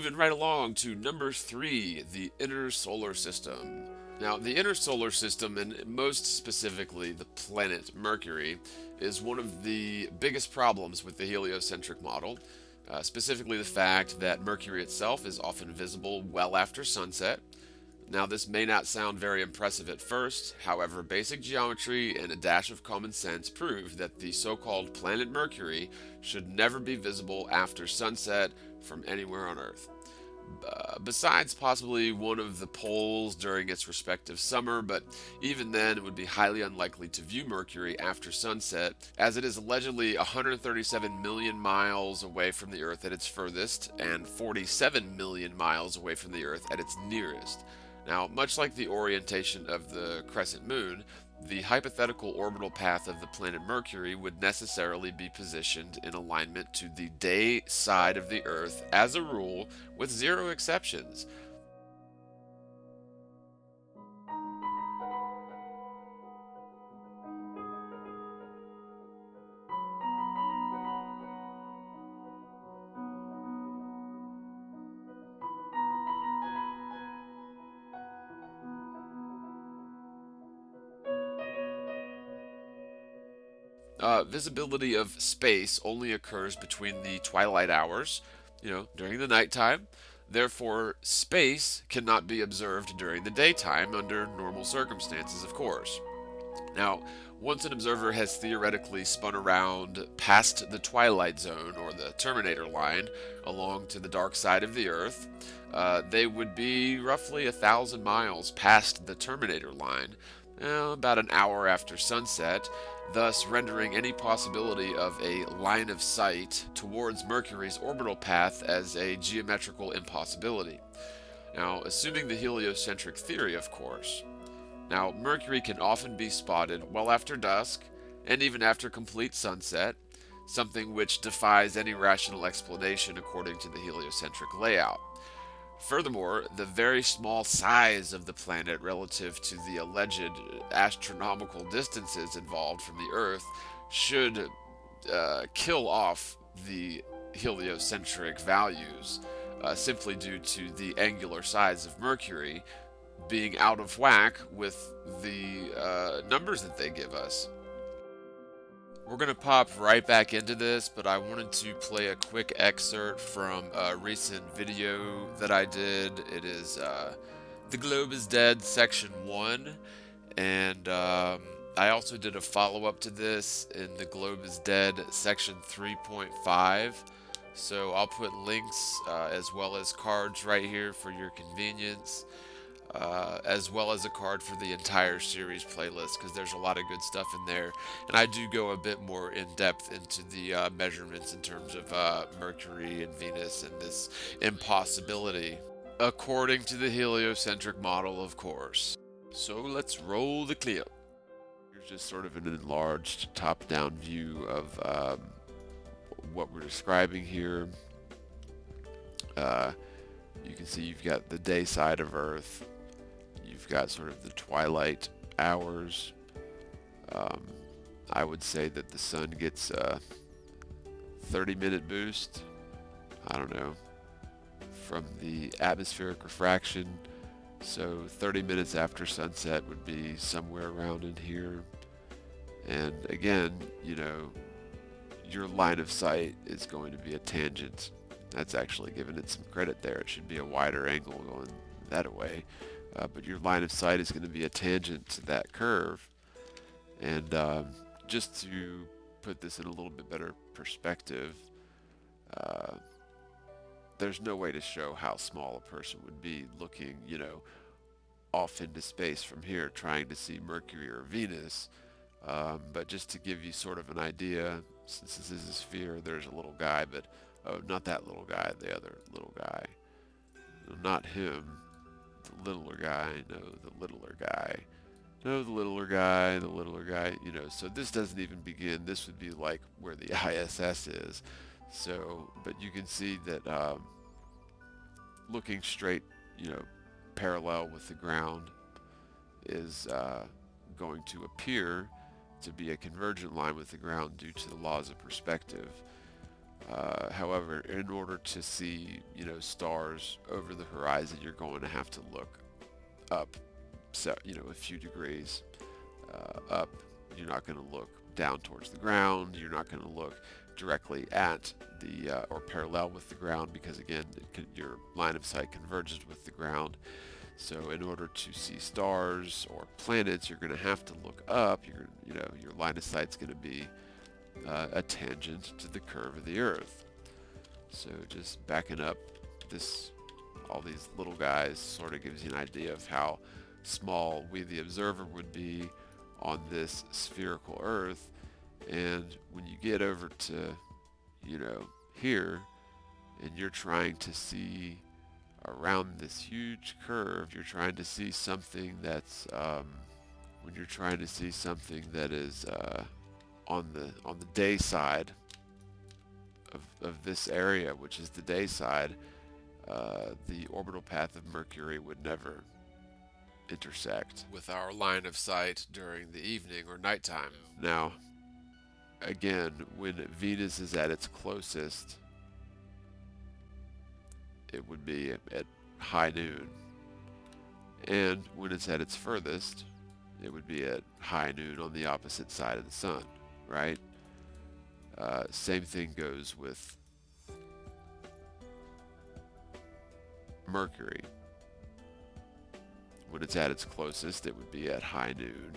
moving right along to number 3, the inner solar system. Now, the inner solar system, and most specifically the planet Mercury, is one of the biggest problems with the heliocentric model. Specifically, the fact that Mercury itself is often visible well after sunset. Now, this may not sound very impressive at first, however, basic geometry and a dash of common sense prove that the so called planet Mercury should never be visible after sunset from anywhere on Earth. Besides possibly one of the poles during its respective summer, but even then it would be highly unlikely to view Mercury after sunset, as it is allegedly 137 million miles away from the Earth at its furthest and 47 million miles away from the Earth at its nearest. Now, much like the orientation of the crescent moon, the hypothetical orbital path of the planet Mercury would necessarily be positioned in alignment to the day side of the Earth as a rule, with zero exceptions. Visibility of space only occurs between the twilight hours, during the nighttime. Therefore, space cannot be observed during the daytime under normal circumstances, of course. Now, once an observer has theoretically spun around past the twilight zone or the terminator line along to the dark side of the Earth, they would be roughly 1,000 miles past the terminator line, about an hour after sunset, thus rendering any possibility of a line of sight towards Mercury's orbital path as a geometrical impossibility. Now, assuming the heliocentric theory, of course. Now, Mercury can often be spotted well after dusk and even after complete sunset, something which defies any rational explanation according to the heliocentric layout. Furthermore, the very small size of the planet relative to the alleged astronomical distances involved from the Earth should kill off the heliocentric values, simply due to the angular size of Mercury being out of whack with the numbers that they give us. We're going to pop right back into this, but I wanted to play a quick excerpt from a recent video that I did. It is The Globe is Dead, Section 1, and I also did a follow-up to this in The Globe is Dead, Section 3.5. So I'll put links as well as cards right here for your convenience. As well as a card for the entire series playlist, because there's a lot of good stuff in there. And I do go a bit more in depth into the measurements in terms of Mercury and Venus and this impossibility, according to the heliocentric model, of course. So let's roll the clip. Here's just sort of an enlarged top-down view of what we're describing here. You can see you've got the day side of Earth. You've got sort of the twilight hours. I would say that the sun gets a 30-minute boost, I don't know, from the atmospheric refraction. So 30 minutes after sunset would be somewhere around in here. And again, your line of sight is going to be a tangent. That's actually giving it some credit there. It should be a wider angle going that way. But your line of sight is going to be a tangent to that curve. And just to put this in a little bit better perspective, there's no way to show how small a person would be looking, off into space from here, trying to see Mercury or Venus. But just to give you sort of an idea, since this is a sphere, there's a little guy, but not that little guy, the other little guy. No, not him. The littler guy, no, the littler guy. No, the littler guy, so this doesn't even begin. This would be like where the ISS is. So, but you can see that looking straight, parallel with the ground is going to appear to be a convergent line with the ground due to the laws of perspective. However, in order to see, stars over the horizon, you're going to have to look up, so, a few degrees up. You're not going to look down towards the ground. You're not going to look directly at the or parallel with the ground, because again, your line of sight converges with the ground. So in order to see stars or planets, you're going to have to look up. Your line of sight's going to be a tangent to the curve of the Earth. So just backing up all these little guys sort of gives you an idea of how small we, the observer, would be on this spherical Earth. And when you get over to, here, and you're trying to see around this huge curve, you're trying to see something that's, when you're trying to see something that is on the day side of this area, which is the day side, the orbital path of Mercury would never intersect with our line of sight during the evening or nighttime. Now, again, when Venus is at its closest, it would be at high noon. And when it's at its furthest, it would be at high noon on the opposite side of the sun, right? Same thing goes with Mercury. When it's at its closest, it would be at high noon.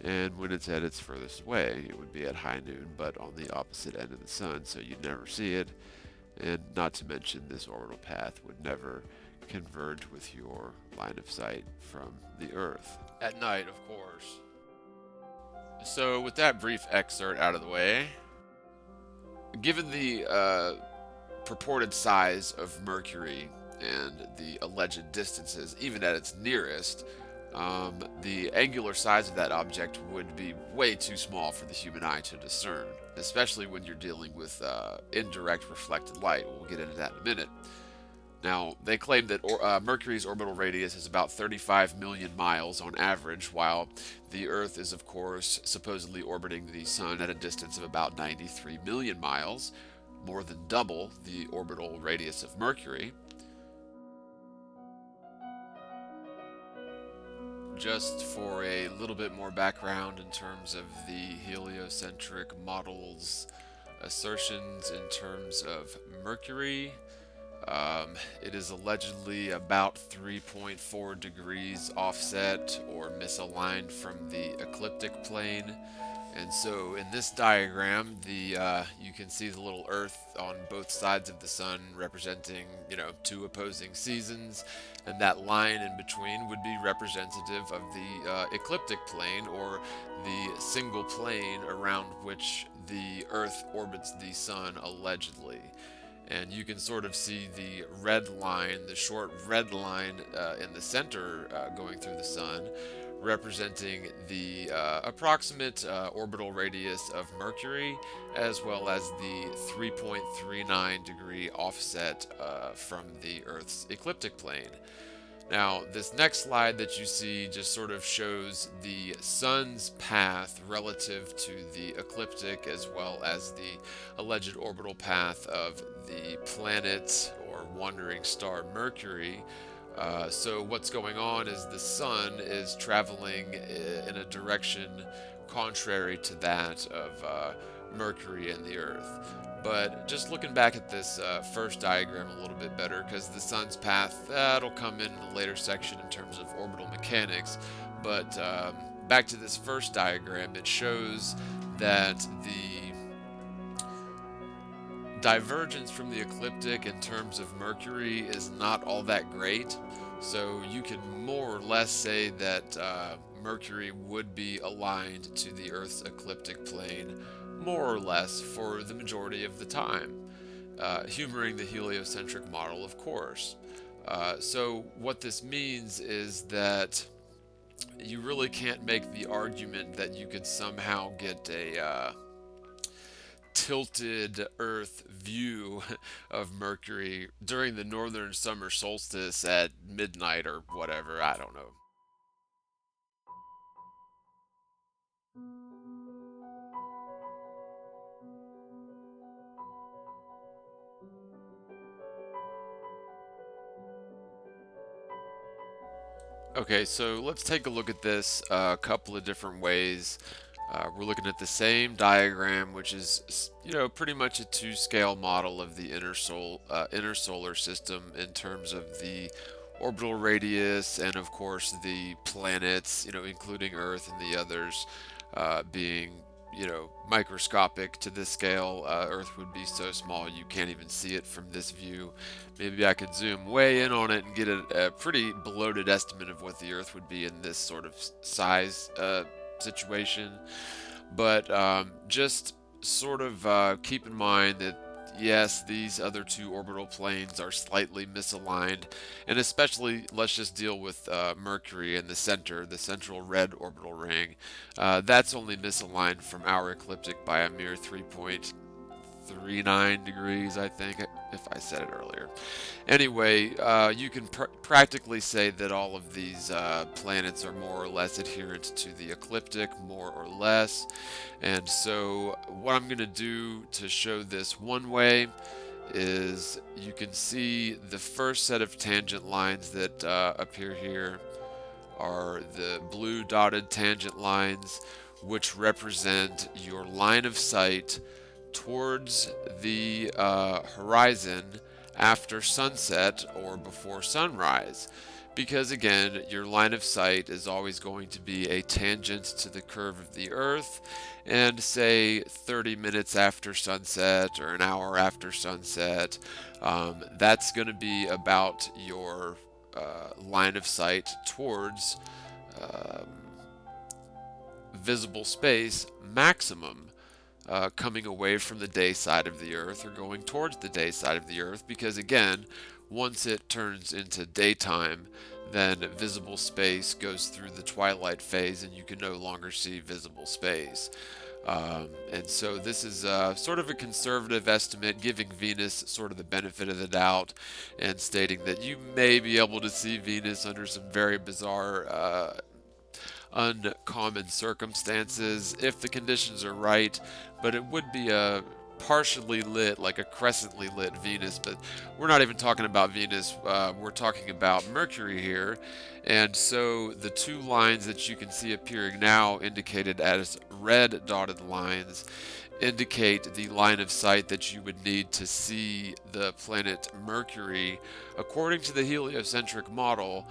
And when it's at its furthest away, it would be at high noon, but on the opposite end of the sun, so you'd never see it. And not to mention, this orbital path would never converge with your line of sight from the Earth. At night, of course. So with that brief excerpt out of the way, given the purported size of Mercury and the alleged distances, even at its nearest, the angular size of that object would be way too small for the human eye to discern, especially when you're dealing with indirect reflected light. We'll get into that in a minute. Now, they claim that Mercury's orbital radius is about 35 million miles on average, while the Earth is, of course, supposedly orbiting the Sun at a distance of about 93 million miles, more than double the orbital radius of Mercury. Just for a little bit more background in terms of the heliocentric model's assertions in terms of Mercury, it is allegedly about 3.4 degrees offset or misaligned from the ecliptic plane. And so in this diagram, you can see the little Earth on both sides of the sun representing, two opposing seasons, and that line in between would be representative of the ecliptic plane, or the single plane around which the Earth orbits the sun, allegedly. And you can sort of see the red line, the short red line in the center going through the sun, representing the approximate orbital radius of Mercury, as well as the 3.39 degree offset from the Earth's ecliptic plane. Now, this next slide that you see just sort of shows the sun's path relative to the ecliptic, as well as the alleged orbital path of the planet or wandering star Mercury. So what's going on is the sun is traveling in a direction contrary to that of Mercury and the Earth. But just looking back at this first diagram a little bit better, because the sun's path, that'll come in a later section in terms of orbital mechanics. But back to this first diagram, it shows that the divergence from the ecliptic in terms of Mercury is not all that great. So you can more or less say that Mercury would be aligned to the Earth's ecliptic plane, more or less, for the majority of the time, humoring the heliocentric model, of course. So what this means is that you really can't make the argument that you could somehow get a tilted Earth view of Mercury during the northern summer solstice at midnight or whatever. I don't know. Okay, so let's take a look at this a couple of different ways. We're looking at the same diagram, which is, pretty much a two-scale model of the inner solar system in terms of the orbital radius and, of course, the planets, including Earth and the others, being, microscopic to this scale. Earth would be so small you can't even see it from this view. Maybe I could zoom way in on it and get a pretty bloated estimate of what the Earth would be in this sort of size situation. But just sort of keep in mind that yes, these other two orbital planes are slightly misaligned, and especially let's just deal with Mercury in the center, the central red orbital ring. That's only misaligned from our ecliptic by a mere 3.39 degrees, I think, if I said it earlier. Anyway, you can practically say that all of these planets are more or less adherent to the ecliptic, more or less. And so what I'm going to do to show this one way is you can see the first set of tangent lines that appear here are the blue dotted tangent lines, which represent your line of sight towards the horizon after sunset or before sunrise. Because again, your line of sight is always going to be a tangent to the curve of the Earth, and say 30 minutes after sunset or an hour after sunset, that's going to be about your line of sight towards um, visible space maximum, coming away from the day side of the Earth or going towards the day side of the Earth, because again, once it turns into daytime, then visible space goes through the twilight phase and you can no longer see visible space. And so this is sort of a conservative estimate, giving Venus sort of the benefit of the doubt and stating that you may be able to see Venus under some very bizarre uncommon circumstances if the conditions are right, but it would be a partially lit, like a crescently lit Venus. But we're not even talking about Venus, we're talking about Mercury here. And so the two lines that you can see appearing now, indicated as red dotted lines, indicate the line of sight that you would need to see the planet Mercury according to the heliocentric model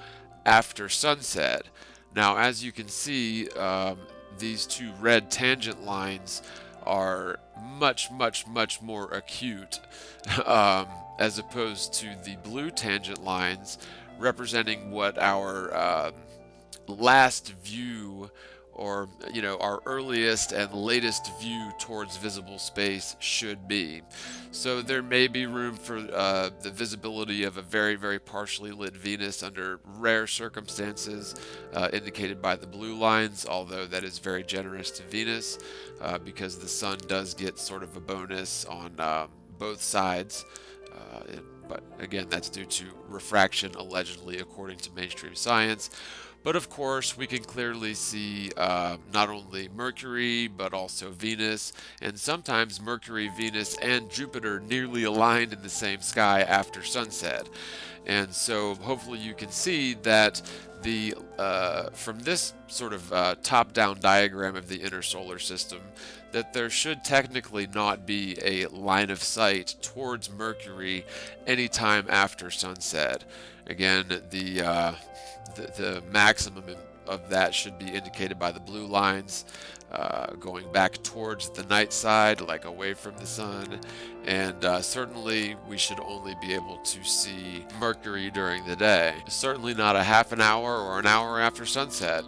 after sunset. Now, as you can see, these two red tangent lines are much, much, much more acute, as opposed to the blue tangent lines representing what our last view, or our earliest and latest view towards visible space should be. So there may be room for the visibility of a very, very partially lit Venus under rare circumstances, indicated by the blue lines, although that is very generous to Venus, because the sun does get sort of a bonus on both sides. But again, that's due to refraction, allegedly, according to mainstream science. But of course, we can clearly see not only Mercury, but also Venus, and sometimes Mercury, Venus, and Jupiter nearly aligned in the same sky after sunset. And so hopefully you can see that the from this sort of top-down diagram of the inner solar system, that there should technically not be a line of sight towards Mercury anytime after sunset. Again, the maximum of that should be indicated by the blue lines, going back towards the night side, like away from the sun. And certainly we should only be able to see Mercury during the day. Certainly not a half an hour or an hour after sunset.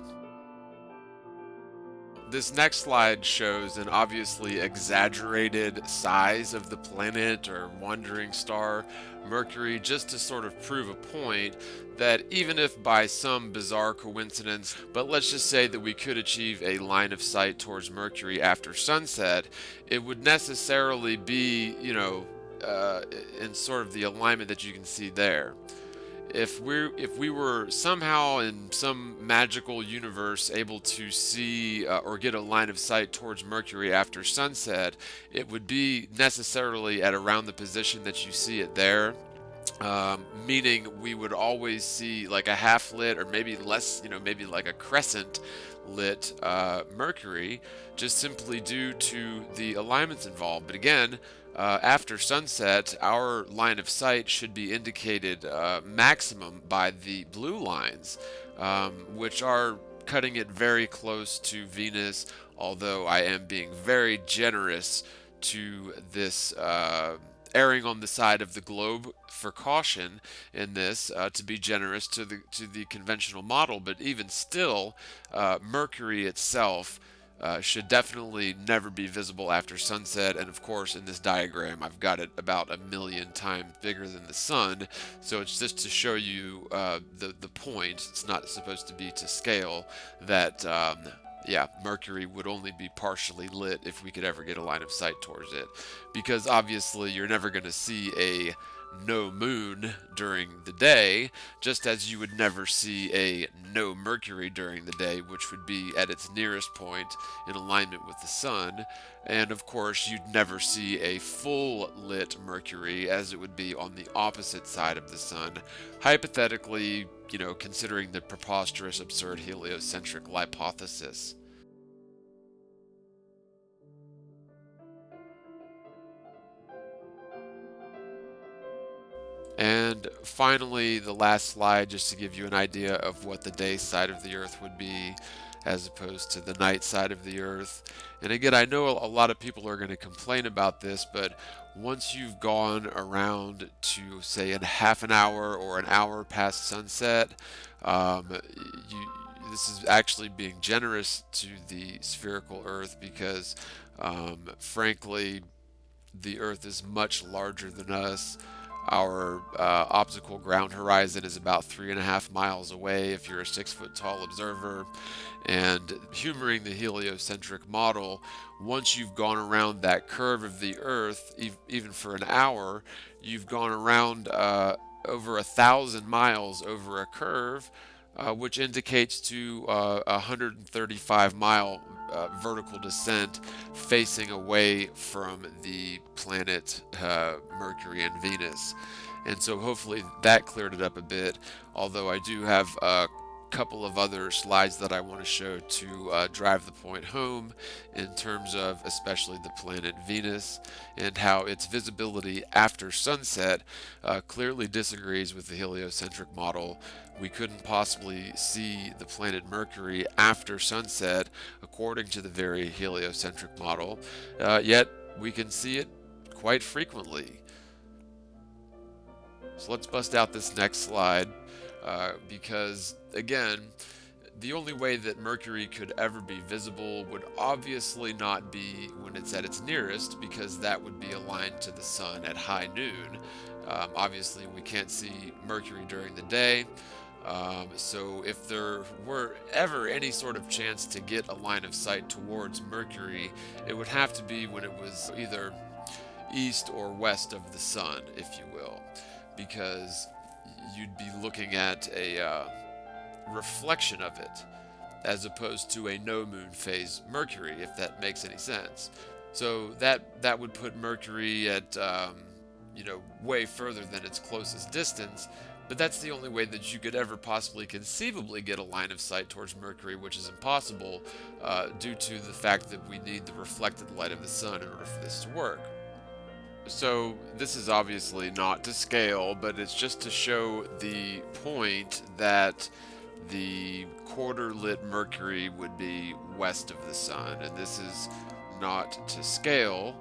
This next slide shows an obviously exaggerated size of the planet or wandering star Mercury, just to sort of prove a point that even if by some bizarre coincidence, but let's just say that we could achieve a line of sight towards Mercury after sunset, it would necessarily be, in sort of the alignment that you can see there. If we were somehow in some magical universe able to see or get a line of sight towards Mercury after sunset, it would be necessarily at around the position that you see it there. meaning we would always see like a half lit or maybe less, maybe like a crescent lit Mercury, just simply due to the alignments involved. But again, after sunset, our line of sight should be indicated maximum by the blue lines, which are cutting it very close to Venus, although I am being very generous to this. Erring on the side of the globe for caution in this, to be generous to the conventional model, but even still, Mercury itself should definitely never be visible after sunset. And of course, in this diagram, I've got it about 1,000,000 times bigger than the sun. So it's just to show you the point. It's not supposed to be to scale that. Yeah, Mercury would only be partially lit if we could ever get a line of sight towards it. Because obviously, you're never going to see a no moon during the day, just as you would never see a no Mercury during the day, which would be at its nearest point in alignment with the sun. And of course, you'd never see a full lit Mercury, as it would be on the opposite side of the sun, hypothetically, considering the preposterous, absurd heliocentric hypothesis. And finally, the last slide, just to give you an idea of what the day side of the Earth would be as opposed to the night side of the Earth. And again, I know a lot of people are going to complain about this, but once you've gone around to, say, in half an hour or an hour past sunset, um, this is actually being generous to the spherical Earth because, frankly, the Earth is much larger than us. Our optical ground horizon is about 3.5 miles away if you're a 6 foot tall observer. And humoring the heliocentric model, once you've gone around that curve of the Earth, even for an hour, you've gone around over 1,000 miles over a curve, which indicates to 135-mile vertical descent facing away from the planet Mercury and Venus. And so hopefully that cleared it up a bit, although I do have a couple of other slides that I want to show to drive the point home in terms of especially the planet Venus and how its visibility after sunset clearly disagrees with the heliocentric model. We couldn't possibly see the planet Mercury after sunset according to the very heliocentric model, yet we can see it quite frequently. So let's bust out this next slide because, again, the only way that Mercury could ever be visible would obviously not be when it's at its nearest, because that would be aligned to the sun at high noon. Obviously, we can't see Mercury during the day. So if there were ever any sort of chance to get a line of sight towards Mercury, it would have to be when it was either east or west of the sun, if you will, because you'd be looking at a reflection of it as opposed to a no moon phase Mercury, if that makes any sense. So that would put Mercury at way further than its closest distance. But that's the only way that you could ever possibly conceivably get a line of sight towards Mercury, which is impossible due to the fact that we need the reflected light of the sun in order for this to work. So this is obviously not to scale, but it's just to show the point that the quarter lit Mercury would be west of the sun, and this is not to scale.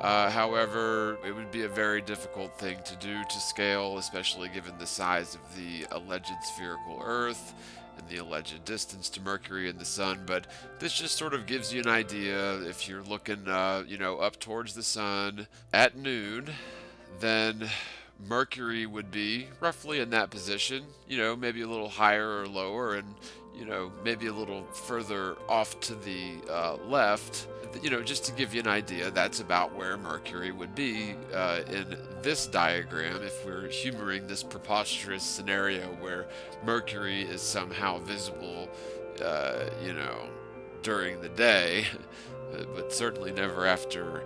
However, it would be a very difficult thing to do to scale, especially given the size of the alleged spherical Earth and the alleged distance to Mercury and the Sun. But this just sort of gives you an idea. If you're looking, up towards the Sun at noon, then Mercury would be roughly in that position, maybe a little higher or lower, and maybe a little further off to the left. Just to give you an idea, that's about where Mercury would be in this diagram if we're humoring this preposterous scenario where Mercury is somehow visible, during the day, but certainly never after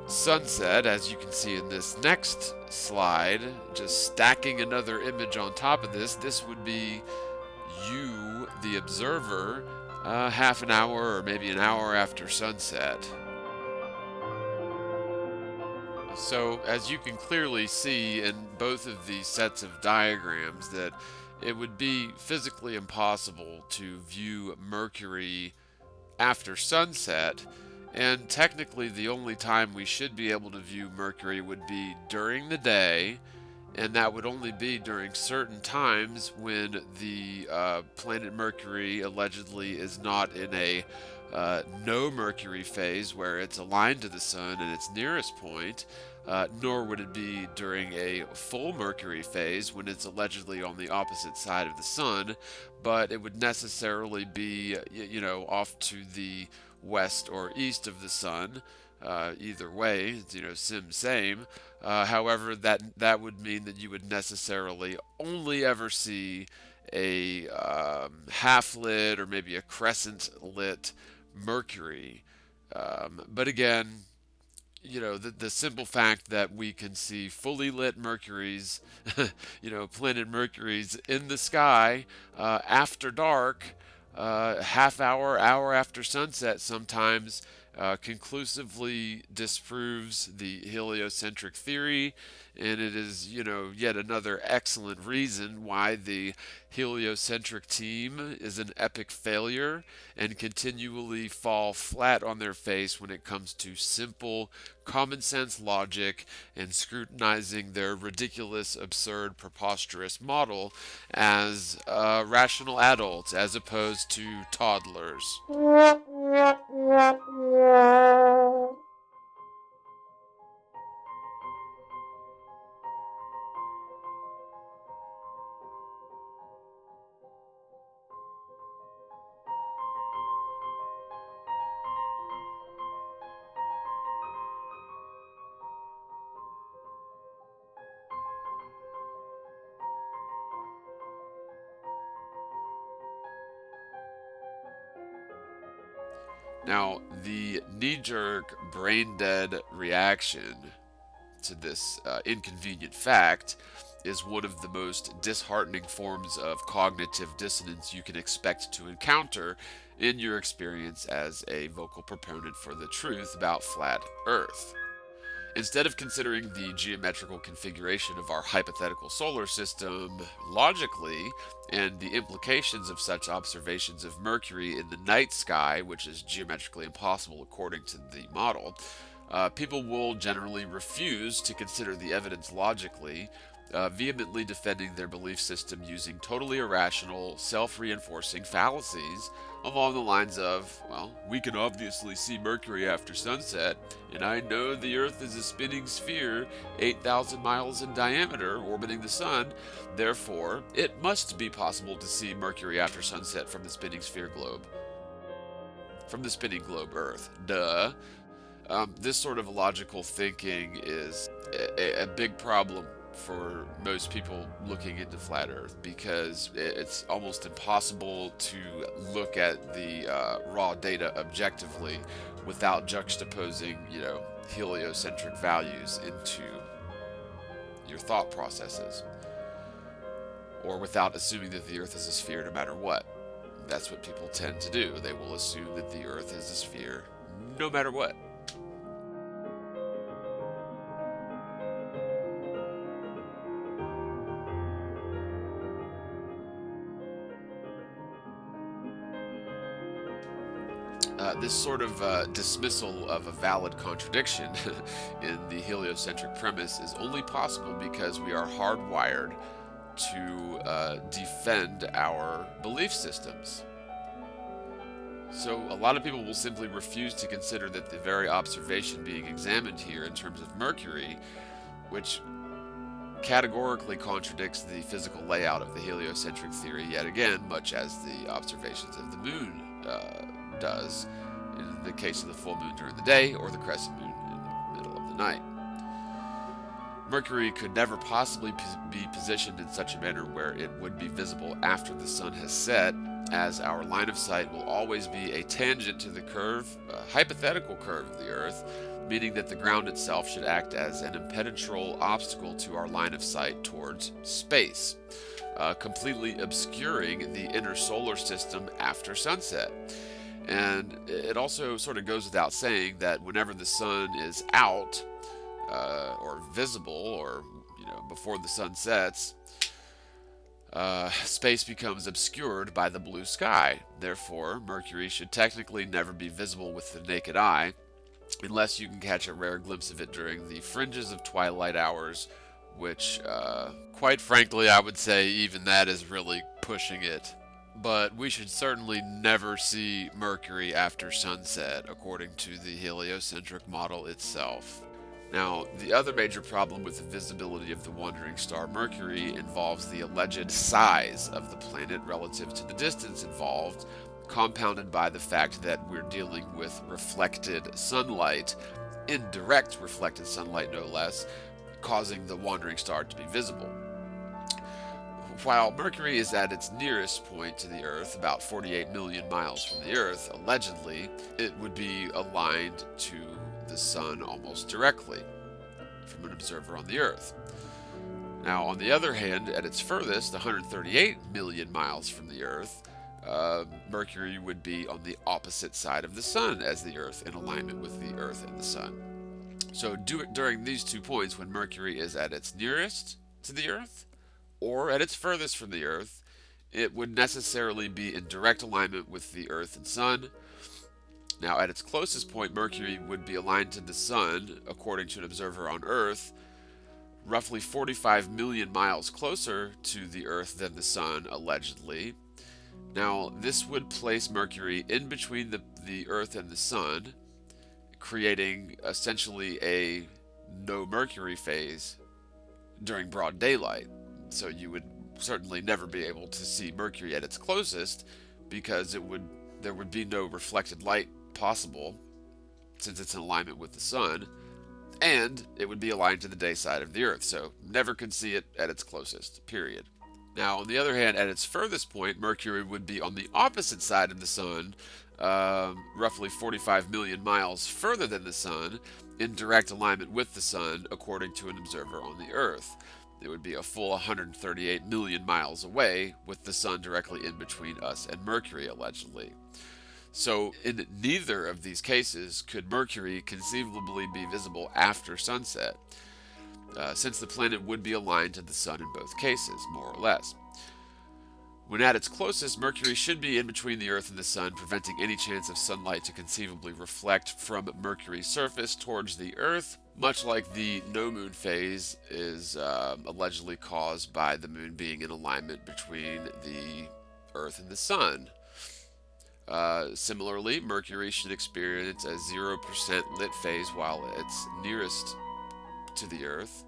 sunset, as you can see in this next slide, just stacking another image on top of this, this would be you, the observer, half an hour or maybe an hour after sunset. So, as you can clearly see in both of these sets of diagrams, that it would be physically impossible to view Mercury after sunset, and technically the only time we should be able to view Mercury would be during the day, and that would only be during certain times when the planet Mercury allegedly is not in a no Mercury phase where it's aligned to the sun at its nearest point, nor would it be during a full Mercury phase when it's allegedly on the opposite side of the sun, but it would necessarily be, off to the west or east of the sun. Either way, same. However, that would mean that you would necessarily only ever see a half lit or maybe a crescent lit Mercury. But again, the simple fact that we can see fully lit Mercuries, planet Mercuries in the sky after dark, half hour after sunset sometimes, conclusively disproves the heliocentric theory, and it is, yet another excellent reason why the heliocentric team is an epic failure and continually fall flat on their face when it comes to simple, common sense logic and scrutinizing their ridiculous, absurd, preposterous model as rational adults as opposed to toddlers. Now, the knee-jerk, brain-dead reaction to this inconvenient fact is one of the most disheartening forms of cognitive dissonance you can expect to encounter in your experience as a vocal proponent for the truth about flat Earth. Instead of considering the geometrical configuration of our hypothetical solar system logically and the implications of such observations of Mercury in the night sky, which is geometrically impossible according to the model, people will generally refuse to consider the evidence logically, vehemently defending their belief system using totally irrational, self-reinforcing fallacies along the lines of, well, we can obviously see Mercury after sunset, and I know the Earth is a spinning sphere 8,000 miles in diameter orbiting the sun, therefore it must be possible to see Mercury after sunset from the spinning sphere globe. From the spinning globe Earth. Duh. This sort of logical thinking is a big problem for most people looking into flat Earth because it's almost impossible to look at the raw data objectively without juxtaposing, heliocentric values into your thought processes, or without assuming that the Earth is a sphere no matter what. That's what people tend to do. They will assume that the Earth is a sphere no matter what. This sort of dismissal of a valid contradiction in the heliocentric premise is only possible because we are hardwired to defend our belief systems. So a lot of people will simply refuse to consider that the very observation being examined here in terms of Mercury, which categorically contradicts the physical layout of the heliocentric theory yet again, much as the observations of the moon does in the case of the full moon during the day or the crescent moon in the middle of the night. Mercury could never possibly be positioned in such a manner where it would be visible after the sun has set, as our line of sight will always be a tangent to the curve, hypothetical curve of the Earth, meaning that the ground itself should act as an impenetrable obstacle to our line of sight towards space, completely obscuring the inner solar system after sunset. And it also sort of goes without saying that whenever the sun is out, or visible, or before the sun sets, space becomes obscured by the blue sky. Therefore, Mercury should technically never be visible with the naked eye, unless you can catch a rare glimpse of it during the fringes of twilight hours, which, quite frankly, I would say even that is really pushing it. But we should certainly never see Mercury after sunset, according to the heliocentric model itself. Now, the other major problem with the visibility of the wandering star Mercury involves the alleged size of the planet relative to the distance involved, compounded by the fact that we're dealing with reflected sunlight, indirect reflected sunlight no less, causing the wandering star to be visible. While Mercury is at its nearest point to the Earth, about 48 million miles from the Earth, allegedly, it would be aligned to the Sun almost directly from an observer on the Earth. Now, on the other hand, at its furthest, 138 million miles from the Earth, Mercury would be on the opposite side of the Sun as the Earth, in alignment with the Earth and the Sun. So during these 2 points, when Mercury is at its nearest to the Earth, or at its furthest from the Earth, it would necessarily be in direct alignment with the Earth and Sun. Now, at its closest point, Mercury would be aligned to the Sun, according to an observer on Earth, roughly 45 million miles closer to the Earth than the Sun, allegedly. Now, this would place Mercury in between the Earth and the Sun, creating essentially a no Mercury phase during broad daylight. So you would certainly never be able to see Mercury at its closest, because there would be no reflected light possible, since it's in alignment with the Sun, and it would be aligned to the day side of the Earth, so never could see it at its closest, period. Now, on the other hand, at its furthest point, Mercury would be on the opposite side of the Sun, roughly 45 million miles further than the Sun, in direct alignment with the Sun, according to an observer on the Earth. It would be a full 138 million miles away, with the Sun directly in between us and Mercury, allegedly. So, in neither of these cases could Mercury conceivably be visible after sunset, since the planet would be aligned to the Sun in both cases, more or less. When at its closest, Mercury should be in between the Earth and the Sun, preventing any chance of sunlight to conceivably reflect from Mercury's surface towards the Earth, much like the no-moon phase is allegedly caused by the moon being in alignment between the Earth and the Sun. Similarly, Mercury should experience a 0% lit phase while it's nearest to the Earth,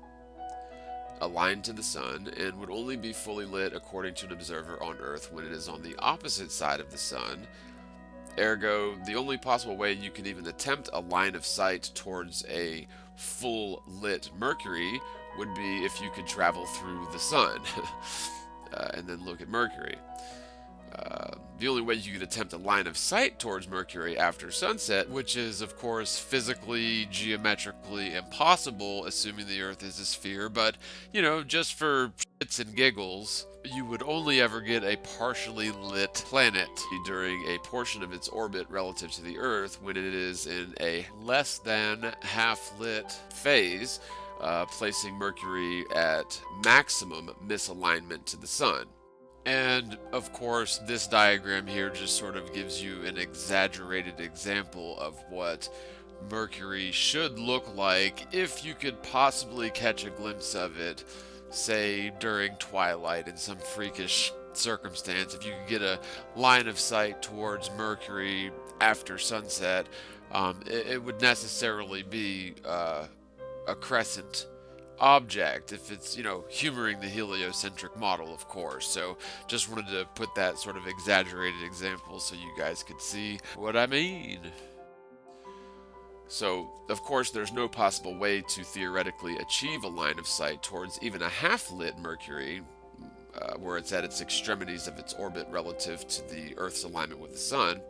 aligned to the Sun, and would only be fully lit according to an observer on Earth when it is on the opposite side of the Sun. Ergo, the only possible way you can even attempt a line of sight towards a full lit Mercury would be if you could travel through the Sun and then look at Mercury. The only way you could attempt a line of sight towards Mercury after sunset, which is, of course, physically, geometrically impossible, assuming the Earth is a sphere, but, just for shits and giggles, you would only ever get a partially lit planet during a portion of its orbit relative to the Earth when it is in a less than half-lit phase, placing Mercury at maximum misalignment to the Sun. And, of course, this diagram here just sort of gives you an exaggerated example of what Mercury should look like if you could possibly catch a glimpse of it, say, during twilight in some freakish circumstance. If you could get a line of sight towards Mercury after sunset, it would necessarily be a crescent object, if it's, humoring the heliocentric model, of course. So just wanted to put that sort of exaggerated example so you guys could see what I mean. So, of course, there's no possible way to theoretically achieve a line of sight towards even a half-lit Mercury, where it's at its extremities of its orbit relative to the Earth's alignment with the Sun.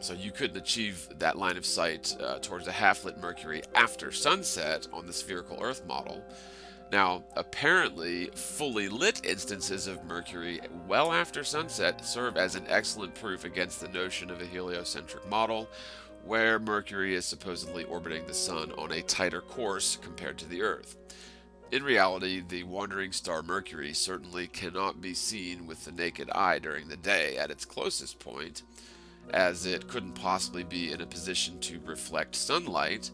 So you couldn't achieve that line of sight towards a half-lit Mercury after sunset on the spherical Earth model. Now, apparently, fully lit instances of Mercury well after sunset serve as an excellent proof against the notion of a heliocentric model, where Mercury is supposedly orbiting the Sun on a tighter course compared to the Earth. In reality, the wandering star Mercury certainly cannot be seen with the naked eye during the day at its closest point, as it couldn't possibly be in a position to reflect sunlight,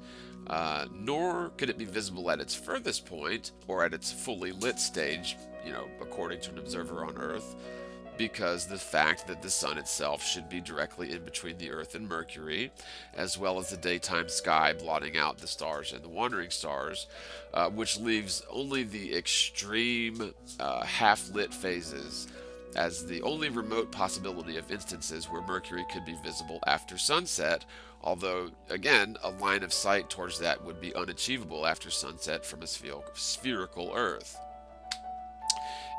nor could it be visible at its furthest point or at its fully lit stage, according to an observer on Earth, because the fact that the sun itself should be directly in between the Earth and Mercury, as well as the daytime sky blotting out the stars and the wandering stars, which leaves only the extreme half-lit phases as the only remote possibility of instances where Mercury could be visible after sunset, although, again, a line of sight towards that would be unachievable after sunset from a spherical Earth.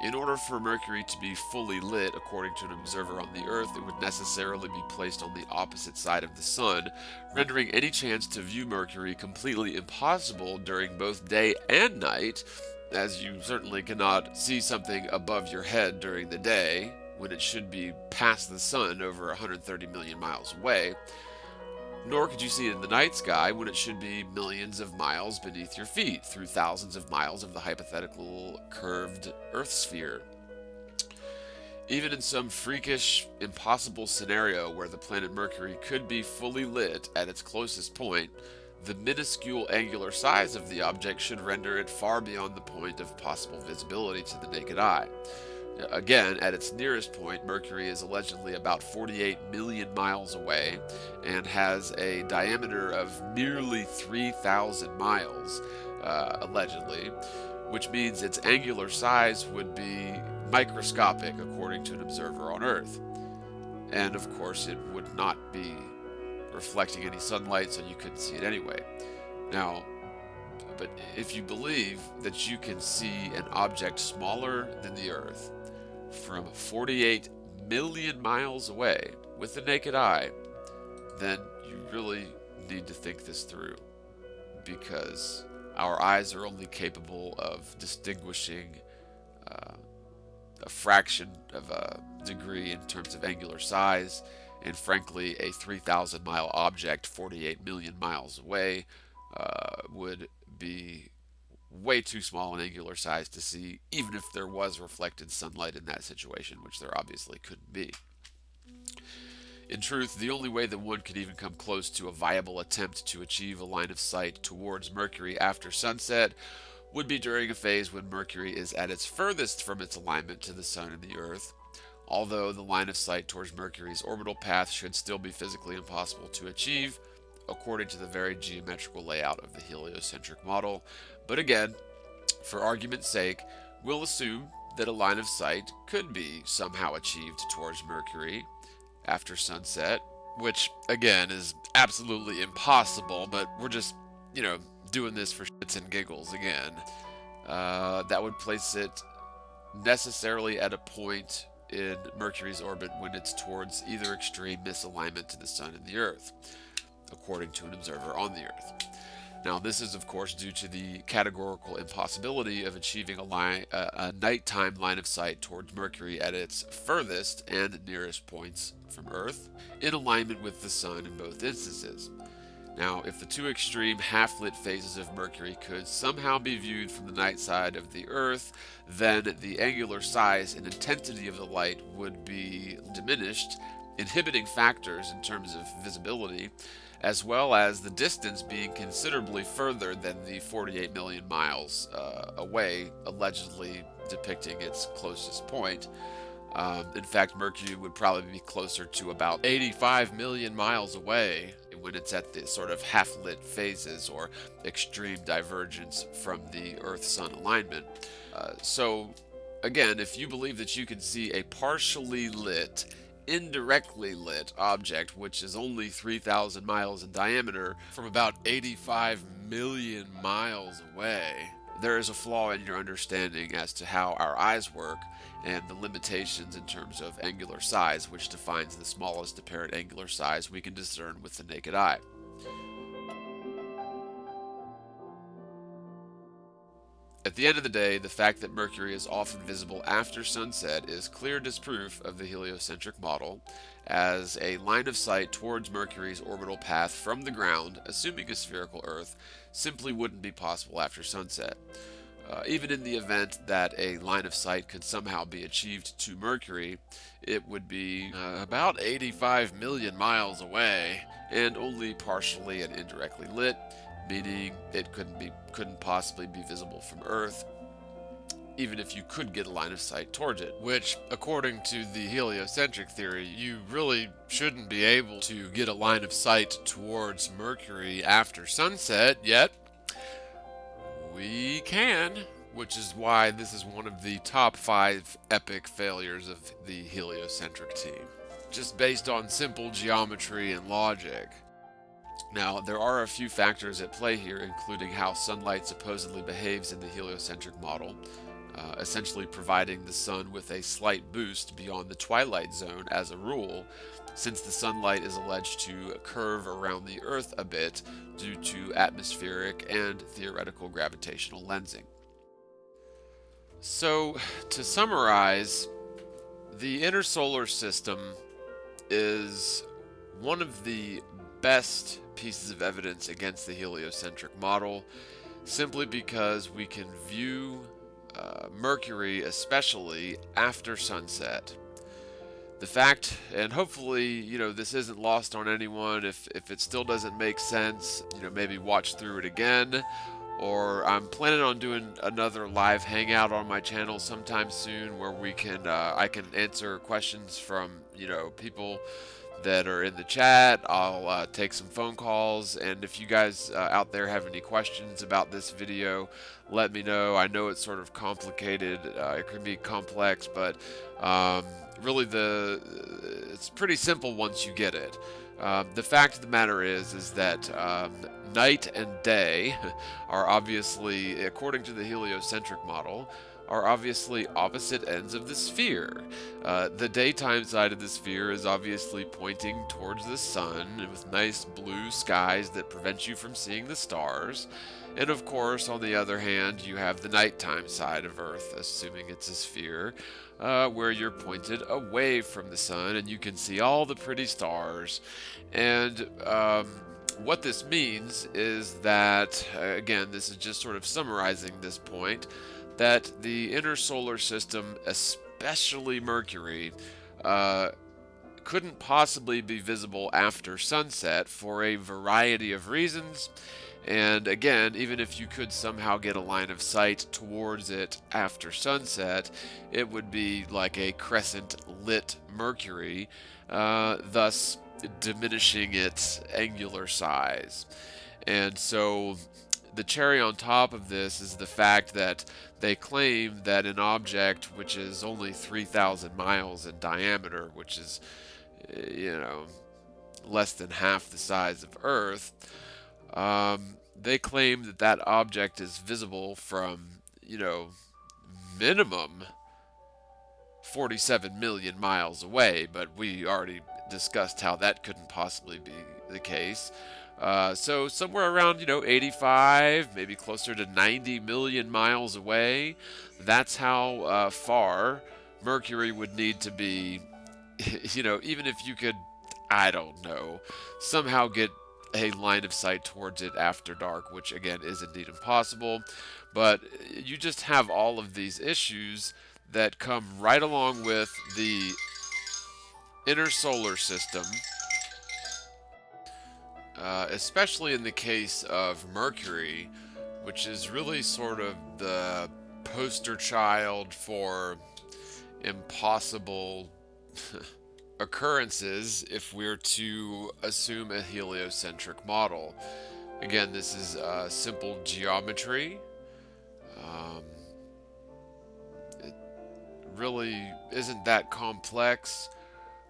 In order for Mercury to be fully lit, according to an observer on the Earth, it would necessarily be placed on the opposite side of the Sun, rendering any chance to view Mercury completely impossible during both day and night, as you certainly cannot see something above your head during the day, when it should be past the Sun over 130 million miles away, nor could you see it in the night sky when it should be millions of miles beneath your feet through thousands of miles of the hypothetical curved Earth sphere. Even in some freakish, impossible scenario where the planet Mercury could be fully lit at its closest point, the minuscule angular size of the object should render it far beyond the point of possible visibility to the naked eye. Again, at its nearest point, Mercury is allegedly about 48 million miles away and has a diameter of nearly 3,000 miles, allegedly, which means its angular size would be microscopic, according to an observer on Earth. And of course, it would not be reflecting any sunlight, so you couldn't see it anyway. Now, but if you believe that you can see an object smaller than the Earth from 48 million miles away with the naked eye, then you really need to think this through, because our eyes are only capable of distinguishing a fraction of a degree in terms of angular size, and frankly, a 3,000 mile object 48 million miles away would be way too small in angular size to see, even if there was reflected sunlight in that situation, which there obviously couldn't be. In truth, the only way that one could even come close to a viable attempt to achieve a line of sight towards Mercury after sunset would be during a phase when Mercury is at its furthest from its alignment to the Sun and the Earth, although the line of sight towards Mercury's orbital path should still be physically impossible to achieve, according to the very geometrical layout of the heliocentric model. But again, for argument's sake, we'll assume that a line of sight could be somehow achieved towards Mercury after sunset, which again is absolutely impossible, but we're just, doing this for shits and giggles again. That would place it necessarily at a point in Mercury's orbit when it's towards either extreme misalignment to the Sun and the Earth, according to an observer on the Earth. Now, this is, of course, due to the categorical impossibility of achieving a nighttime line of sight towards Mercury at its furthest and nearest points from Earth, in alignment with the Sun in both instances. Now, if the two extreme half-lit phases of Mercury could somehow be viewed from the night side of the Earth, then the angular size and intensity of the light would be diminished, inhibiting factors in terms of visibility, as well as the distance being considerably further than the 48 million miles away, allegedly depicting its closest point. In fact, Mercury would probably be closer to about 85 million miles away when it's at the sort of half-lit phases or extreme divergence from the Earth-Sun alignment. So, again, if you believe that you can see a partially lit, indirectly lit object, which is only 3,000 miles in diameter, from about 85 million miles away, there is a flaw in your understanding as to how our eyes work and the limitations in terms of angular size, which defines the smallest apparent angular size we can discern with the naked eye. At the end of the day, the fact that Mercury is often visible after sunset is clear disproof of the heliocentric model, as a line of sight towards Mercury's orbital path from the ground, assuming a spherical Earth, simply wouldn't be possible after sunset. Even in the event that a line of sight could somehow be achieved to Mercury, it would be about 85 million miles away and only partially and indirectly lit, meaning it couldn't possibly be visible from Earth, even if you could get a line of sight towards it, which, according to the heliocentric theory, you really shouldn't be able to get a line of sight towards Mercury after sunset, yet we can, which is why this is one of the top 5 epic failures of the heliocentric team, just based on simple geometry and logic. Now, there are a few factors at play here, including how sunlight supposedly behaves in the heliocentric model, essentially providing the sun with a slight boost beyond the twilight zone as a rule, since the sunlight is alleged to curve around the Earth a bit due to atmospheric and theoretical gravitational lensing. So, to summarize, the inner solar system is one of the best pieces of evidence against the heliocentric model, simply because we can view Mercury especially after sunset. The fact, and hopefully, this isn't lost on anyone. If it still doesn't make sense, maybe watch through it again. Or I'm planning on doing another live hangout on my channel sometime soon, where I can answer questions from people that are in the chat. I'll take some phone calls, and if you guys out there have any questions about this video, let me know. I know it's sort of complicated, it can be complex, but really it's pretty simple once you get it. The fact of the matter is that night and day are obviously, according to the heliocentric model, are obviously opposite ends of the sphere. The daytime side of the sphere is obviously pointing towards the sun with nice blue skies that prevent you from seeing the stars. And of course, on the other hand, you have the nighttime side of Earth, assuming it's a sphere, where you're pointed away from the sun and you can see all the pretty stars. And what this means is that, again, this is just sort of summarizing this point, that the inner solar system, especially Mercury, couldn't possibly be visible after sunset for a variety of reasons. And again, even if you could somehow get a line of sight towards it after sunset, it would be like a crescent lit Mercury, thus diminishing its angular size. And so the cherry on top of this is the fact that they claim that an object which is only 3,000 miles in diameter, which is, less than half the size of Earth, they claim that that object is visible from, minimum 47 million miles away, but we already discussed how that couldn't possibly be the case. So somewhere around, 85, maybe closer to 90 million miles away, that's how far Mercury would need to be, even if you could, I don't know, somehow get a line of sight towards it after dark, which again is indeed impossible. But you just have all of these issues that come right along with the inner solar system, especially in the case of Mercury, which is really sort of the poster child for impossible occurrences if we're to assume a heliocentric model. Again, this is simple geometry. It really isn't that complex,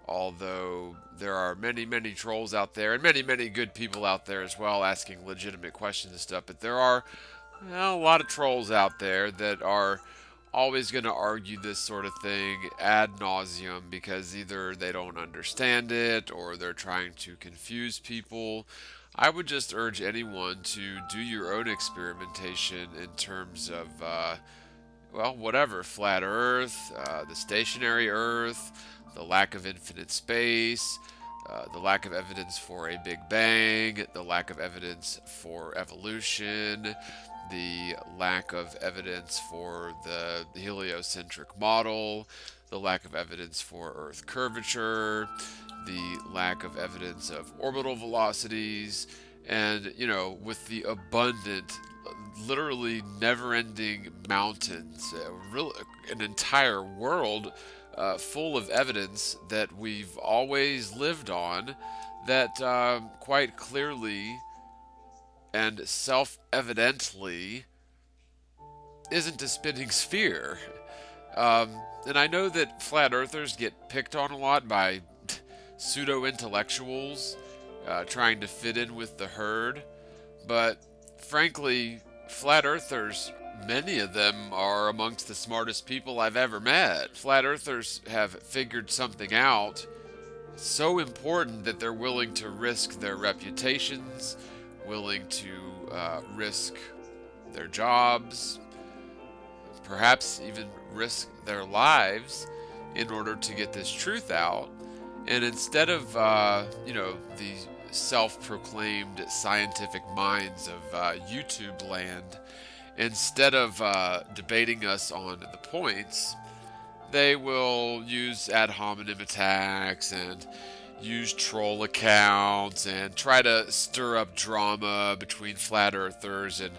although there are many, many trolls out there and many, many good people out there as well asking legitimate questions and stuff. But there are Well, a lot of trolls out there that are always going to argue this sort of thing ad nauseum because either they don't understand it or they're trying to confuse people. I would just urge anyone to do your own experimentation in terms of, well, whatever, flat Earth, the stationary Earth, the lack of infinite space, the lack of evidence for a Big Bang, the lack of evidence for evolution, the lack of evidence for the heliocentric model, the lack of evidence for Earth curvature, the lack of evidence of orbital velocities, and, with the abundant, literally never ending mountains, an entire world full of evidence that we've always lived on that quite clearly and self evidently isn't a spinning sphere. Um, and I know that flat earthers get picked on a lot by pseudo intellectuals trying to fit in with the herd, but frankly, flat earthers, many of them are amongst the smartest people I've ever met. Flat earthers have figured something out so important that they're willing to risk their reputations, willing to risk their jobs, perhaps even risk their lives in order to get this truth out. And instead of, the self-proclaimed scientific minds of YouTube land, instead of debating us on the points, they will use ad hominem attacks and use troll accounts and try to stir up drama between flat earthers. And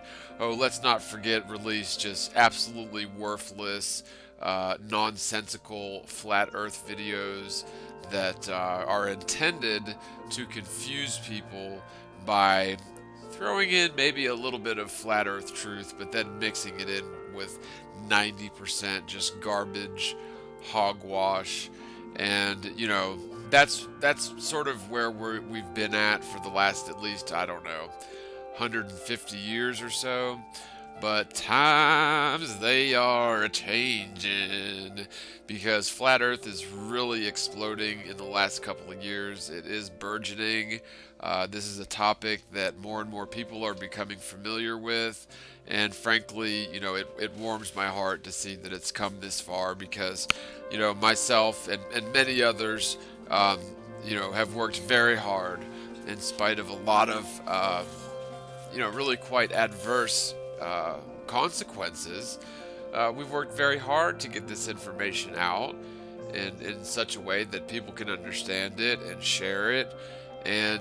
let's not forget, release just absolutely worthless, nonsensical flat earth videos that are intended to confuse people by throwing in maybe a little bit of flat earth truth, but then mixing it in with 90% just garbage, hogwash. And that's sort of where we've been at for the last, at least, I don't know, 150 years or so. But times they are a changing, because flat earth is really exploding in the last couple of years. It is burgeoning. This is a topic that more and more people are becoming familiar with, and frankly, it warms my heart to see that it's come this far, because myself and many others have worked very hard in spite of a lot of really quite adverse consequences. We've worked very hard to get this information out in such a way that people can understand it and share it. And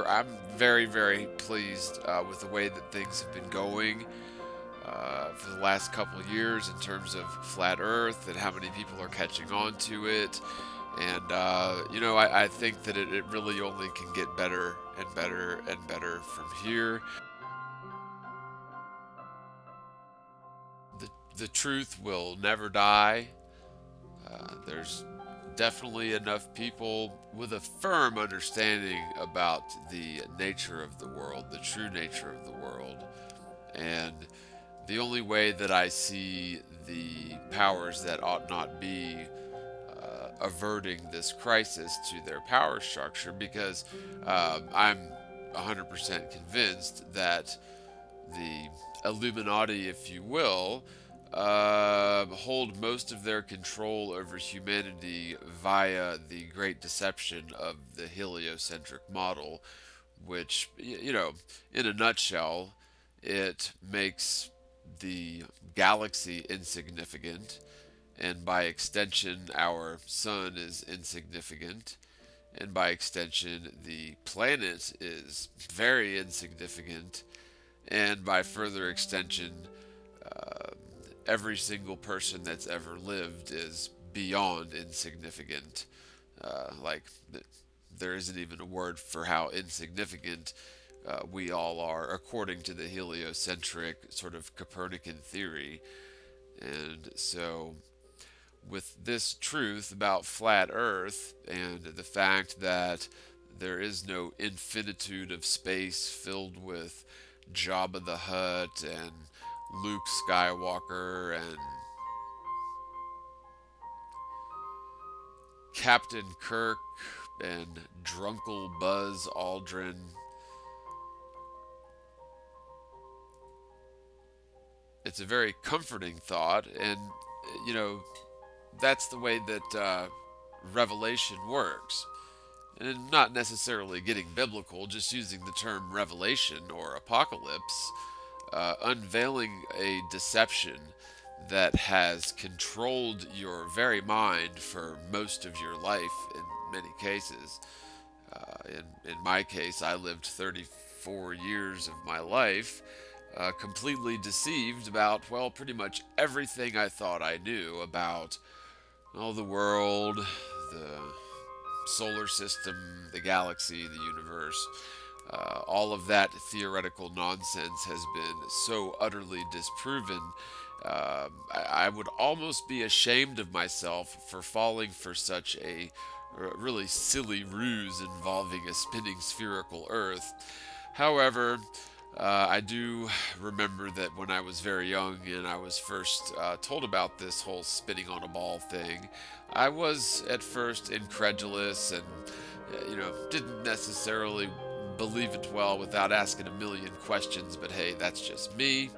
I'm very, very pleased with the way that things have been going for the last couple of years in terms of flat Earth and how many people are catching on to it. And I think that it really only can get better and better and better from here. The truth will never die. There's definitely enough people with a firm understanding about the nature of the world, the true nature of the world. And the only way that I see the powers that ought not be averting this crisis to their power structure, because I'm 100% convinced that the Illuminati, if you will, hold most of their control over humanity via the great deception of the heliocentric model, which, in a nutshell, it makes the galaxy insignificant, and by extension, our sun is insignificant, and by extension, the planet is very insignificant, and by further extension, uh, every single person that's ever lived is beyond insignificant. Like, there isn't even a word for how insignificant we all are, according to the heliocentric sort of Copernican theory. And so, with this truth about flat Earth and the fact that There is no infinitude of space filled with Jabba the Hutt and Luke Skywalker and Captain Kirk and Drunkle Buzz Aldrin. It's a very comforting thought, and you know that's the way that revelation works. And not necessarily getting biblical, just using the term revelation or apocalypse, unveiling a deception that has controlled your very mind for most of your life in many cases. In my case, I lived 34 years of my life completely deceived about, well, pretty much everything I thought I knew about the world, the solar system, the galaxy, the universe. All of that theoretical nonsense has been so utterly disproven. I would almost be ashamed of myself for falling for such a really silly ruse involving a spinning spherical Earth. However, I do remember that when I was very young and I was first told about this whole spinning on a ball thing, I was at first incredulous and, didn't necessarily believe it well without asking a million questions, but hey, that's just me.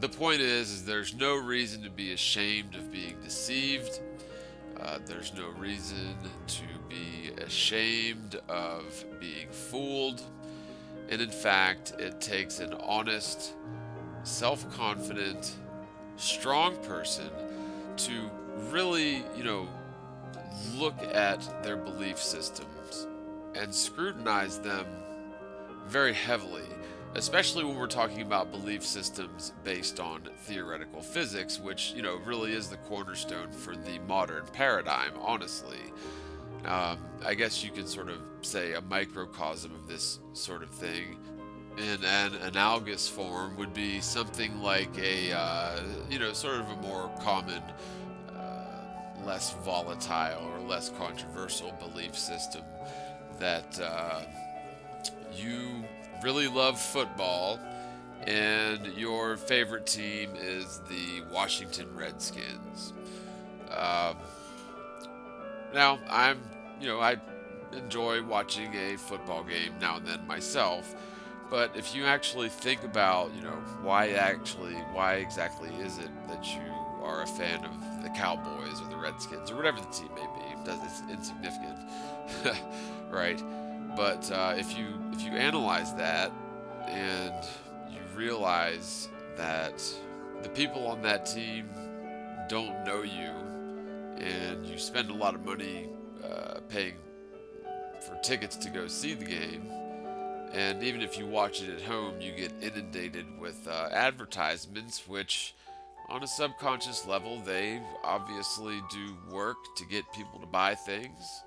The point is there's no reason to be ashamed of being deceived. There's no reason to be ashamed of being fooled. And in fact, it takes an honest, self confident, strong person to really, look at their belief systems and scrutinize them very heavily, especially when we're talking about belief systems based on theoretical physics, which, really is the cornerstone for the modern paradigm, honestly. I guess you could sort of say a microcosm of this sort of thing in an analogous form would be something like a, sort of a more common, less volatile or less controversial belief system that you really love football and your favorite team is the Washington Redskins. Um, Now, I enjoy watching a football game now and then myself, but if you actually think about, why exactly is it that you are a fan of the Cowboys or the Redskins or whatever the team may be? It's insignificant, right? But if you analyze that and you realize that the people on that team don't know you and you spend a lot of money paying for tickets to go see the game, and even if you watch it at home, you get inundated with advertisements, which, on a subconscious level, they obviously do work to get people to buy things.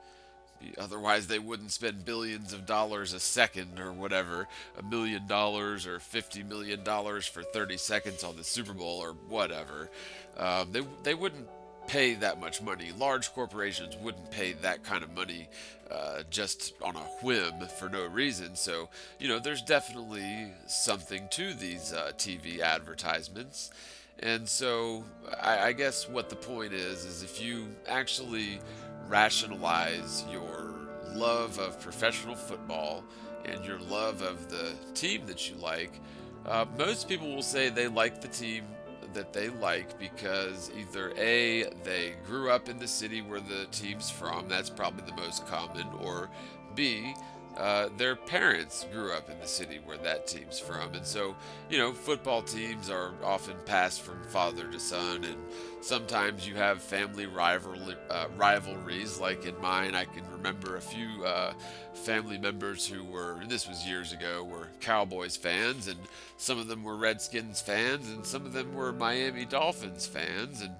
Otherwise, they wouldn't spend billions of dollars a second or whatever, $1 million or $50 million for 30 seconds on the Super Bowl or whatever. They wouldn't pay that much money. Large corporations wouldn't pay that kind of money just on a whim for no reason. So, there's definitely something to these TV advertisements. And so, I guess what the point is if you actually rationalize your love of professional football and your love of the team that you like, most people will say they like the team that they like because either A, they grew up in the city where the team's from, that's probably the most common, or B, their parents grew up in the city where that team's from. And so, football teams are often passed from father to son, and sometimes you have family rivalries. Like in mine, I can remember a few family members who were, and this was years ago, were Cowboys fans, and some of them were Redskins fans, and some of them were Miami Dolphins fans, and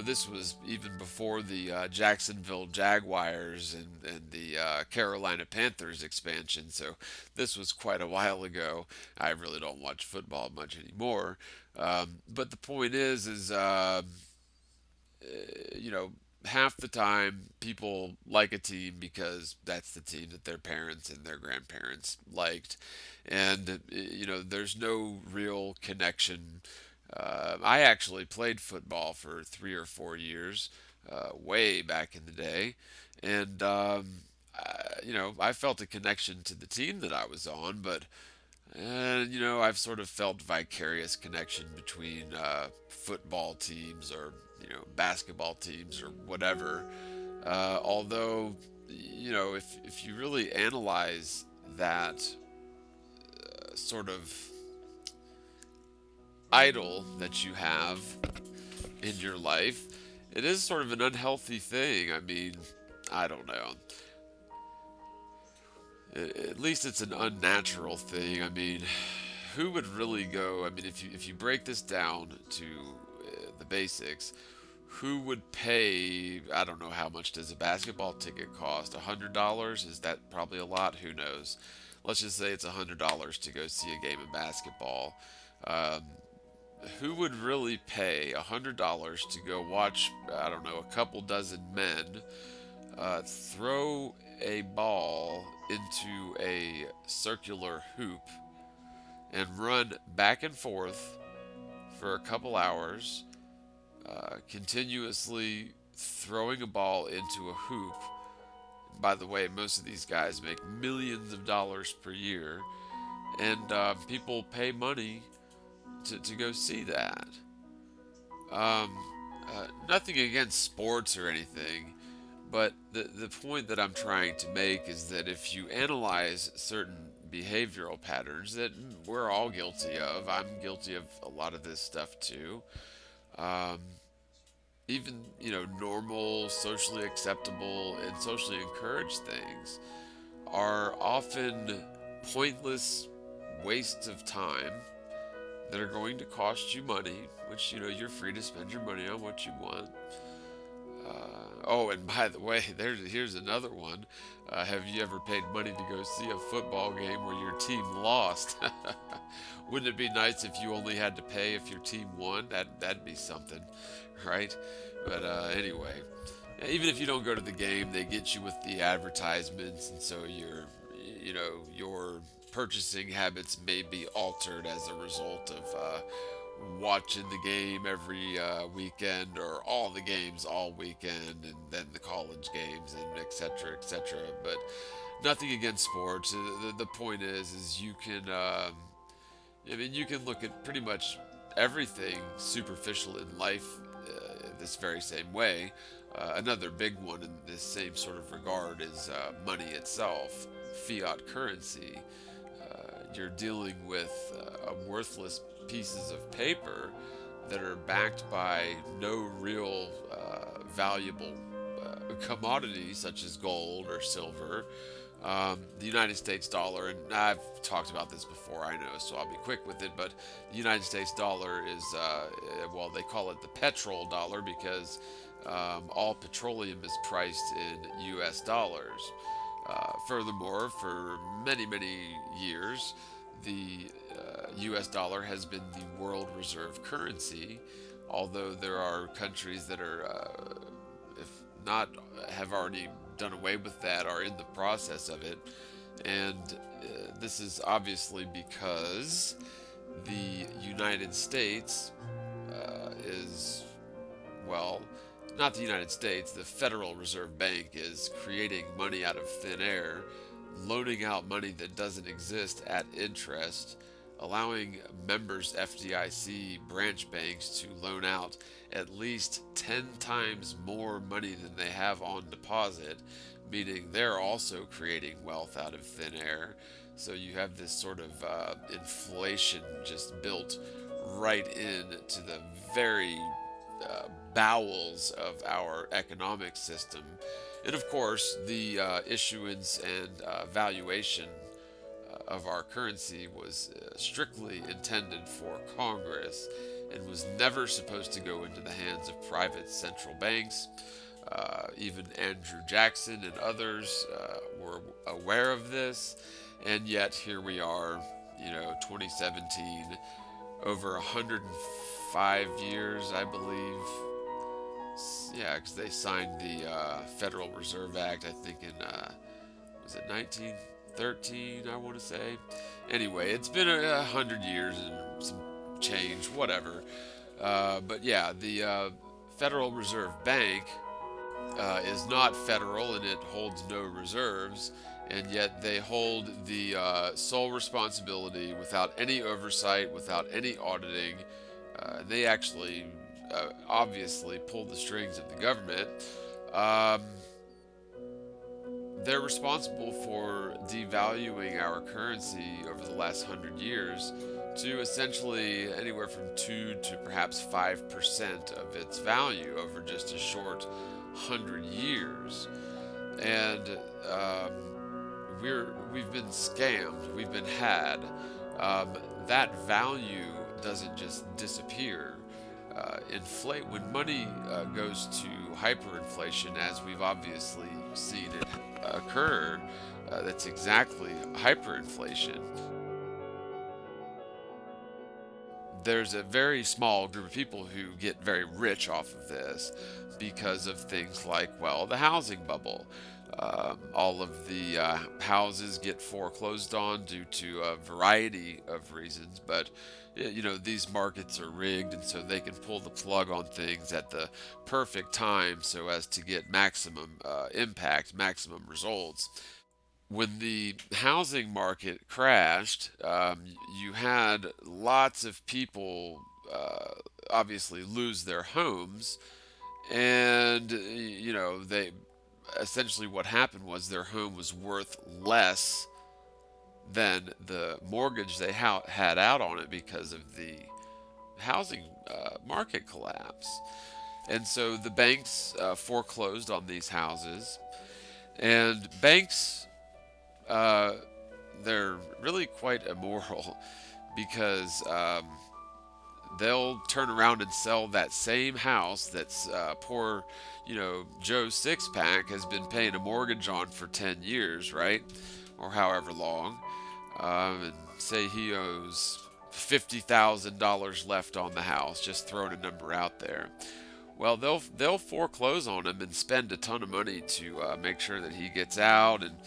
this was even before the Jacksonville Jaguars and the Carolina Panthers expansion. So this was quite a while ago. I really don't watch football much anymore. But the point is you know, half the time people like a team because that's the team that their parents and their grandparents liked, and there's no real connection. I actually played football for 3 or 4 years, way back in the day, and I felt a connection to the team that I was on, but I've sort of felt vicarious connection between football teams or basketball teams or whatever. Although, if you really analyze that sort of idol that you have in your life, it is sort of an unhealthy thing. I mean, I don't know. At least it's an unnatural thing. I mean, who would really go? I mean, if you break this down to the basics, who would pay? I don't know, how much does a basketball ticket cost? $100? Is that probably a lot? Who knows? Let's just say it's $100 to go see a game of basketball. Um, who would really pay $100 to go watch? I don't know, a couple dozen men throw a ball into a circular hoop and run back and forth for a couple hours, continuously throwing a ball into a hoop. By the way, most of these guys make millions of dollars per year, and people pay money to go see that. Um, Nothing against sports or anything, but the point that I'm trying to make is that if you analyze certain behavioral patterns that we're all guilty of, I'm guilty of a lot of this stuff too. Um, Even normal, socially acceptable, and socially encouraged things are often pointless wastes of time that are going to cost you money, which you're free to spend your money on what you want. Oh, and by the way, here's another one. Have you ever paid money to go see a football game where your team lost? Wouldn't it be nice if you only had to pay if your team won? That'd be something, right? But anyway, even if you don't go to the game, they get you with the advertisements, and so your purchasing habits may be altered as a result of watching the game every weekend, or all the games all weekend, and then the college games, and etc. etc. But nothing against sports. The point is you can you can look at pretty much everything superficial in life this very same way. Another big one in this same sort of regard is money itself, fiat currency. You're dealing with worthless pieces of paper that are backed by no real valuable commodities such as gold or silver. The United States dollar, and I've talked about this before, I know, so I'll be quick with it, but the United States dollar is, well, they call it the petrol dollar because all petroleum is priced in US dollars. Furthermore, for many, many years, the US dollar has been the world reserve currency, although there are countries that are, if not have already done away with that, are in the process of it. And this is obviously because the United States is, well, not the United States, the Federal Reserve Bank is creating money out of thin air, loaning out money that doesn't exist at interest, allowing members FDIC branch banks to loan out at least 10 times more money than they have on deposit, meaning they're also creating wealth out of thin air. So you have this sort of inflation just built right into the very bowels of our economic system. And of course, the issuance and valuation of our currency was strictly intended for Congress and was never supposed to go into the hands of private central banks. Even Andrew Jackson and others were aware of this, and yet here we are, 2017, over 105 years, I believe, Yeah, because they signed the Federal Reserve Act, I think, in was it 1913? I want to say. Anyway, it's been 100 years and some change, whatever. But yeah, the Federal Reserve Bank is not federal and it holds no reserves, and yet they hold the sole responsibility without any oversight, without any auditing. They actually obviously pull the strings of the government. Um, they're responsible for devaluing our currency over the last 100 years to essentially anywhere from 2 to perhaps 5% of its value over just a short 100 years. And um, we've been scammed, we've been had. Um, that value doesn't just disappear. Inflate when money goes to hyperinflation, as we've obviously seen it occur. That's exactly hyperinflation. There's a very small group of people who get very rich off of this because of things like, well, the housing bubble. All of the houses get foreclosed on due to a variety of reasons, but these markets are rigged, and so they can pull the plug on things at the perfect time so as to get maximum impact, maximum results. When the housing market crashed, you had lots of people obviously lose their homes, and they essentially what happened was their home was worth less than the mortgage they had out on it because of the housing market collapse. And so the banks foreclosed on these houses, and banks they're really quite immoral because they'll turn around and sell that same house that's poor, Joe Sixpack has been paying a mortgage on for 10 years, right? Or however long. And say he owes $50,000 left on the house, just throwing a number out there. Well, they'll foreclose on him and spend a ton of money to make sure that he gets out, and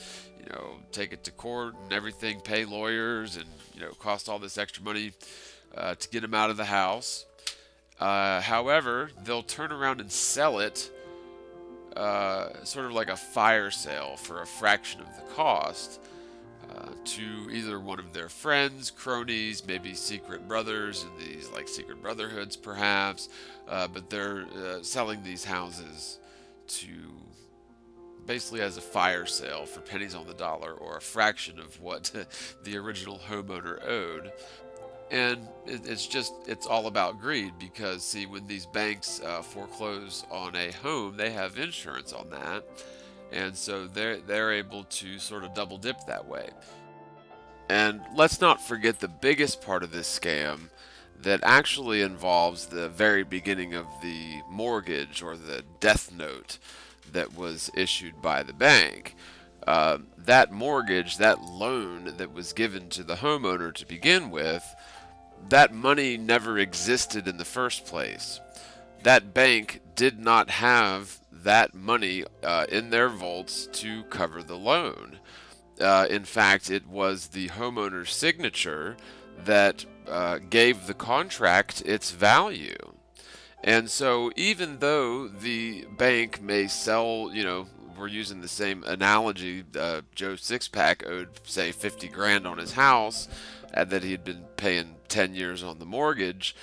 take it to court and everything, pay lawyers, and cost all this extra money to get him out of the house. However, they'll turn around and sell it sort of like a fire sale for a fraction of the cost to either one of their friends, cronies, maybe secret brothers in these like secret brotherhoods perhaps, but they're selling these houses to basically as a fire sale for pennies on the dollar or a fraction of what the original homeowner owed. And it's all about greed because, see, when these banks foreclose on a home, they have insurance on that. And so they're able to sort of double dip that way. And let's not forget the biggest part of this scam that actually involves the very beginning of the mortgage or the death note that was issued by the bank. That mortgage, that loan that was given to the homeowner to begin with, that money never existed in the first place. That bank did not have that money in their vaults to cover the loan. In fact, it was the homeowner's signature that gave the contract its value. And so, even though the bank may sell, we're using the same analogy, Joe Sixpack owed, say, 50 grand on his house, and that he had been paying 10 years on the mortgage.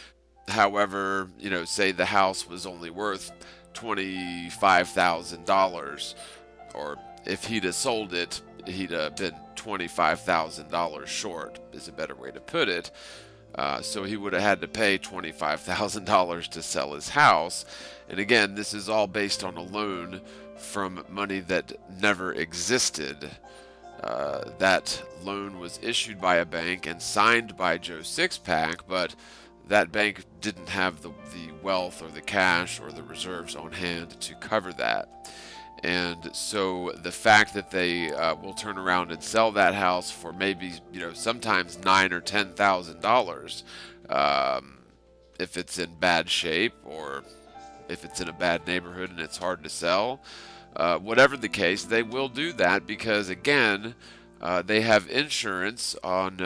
However, say the house was only worth $25,000, or if he'd have sold it, he'd have been $25,000 short, is a better way to put it. So he would have had to pay $25,000 to sell his house. And again, this is all based on a loan from money that never existed. That loan was issued by a bank and signed by Joe Sixpack, but that bank didn't have the wealth or the cash or the reserves on hand to cover that. And so the fact that they will turn around and sell that house for maybe, sometimes $9,000 or $10,000, if it's in bad shape, or if it's in a bad neighborhood and it's hard to sell. Whatever the case, they will do that because, again, they have insurance on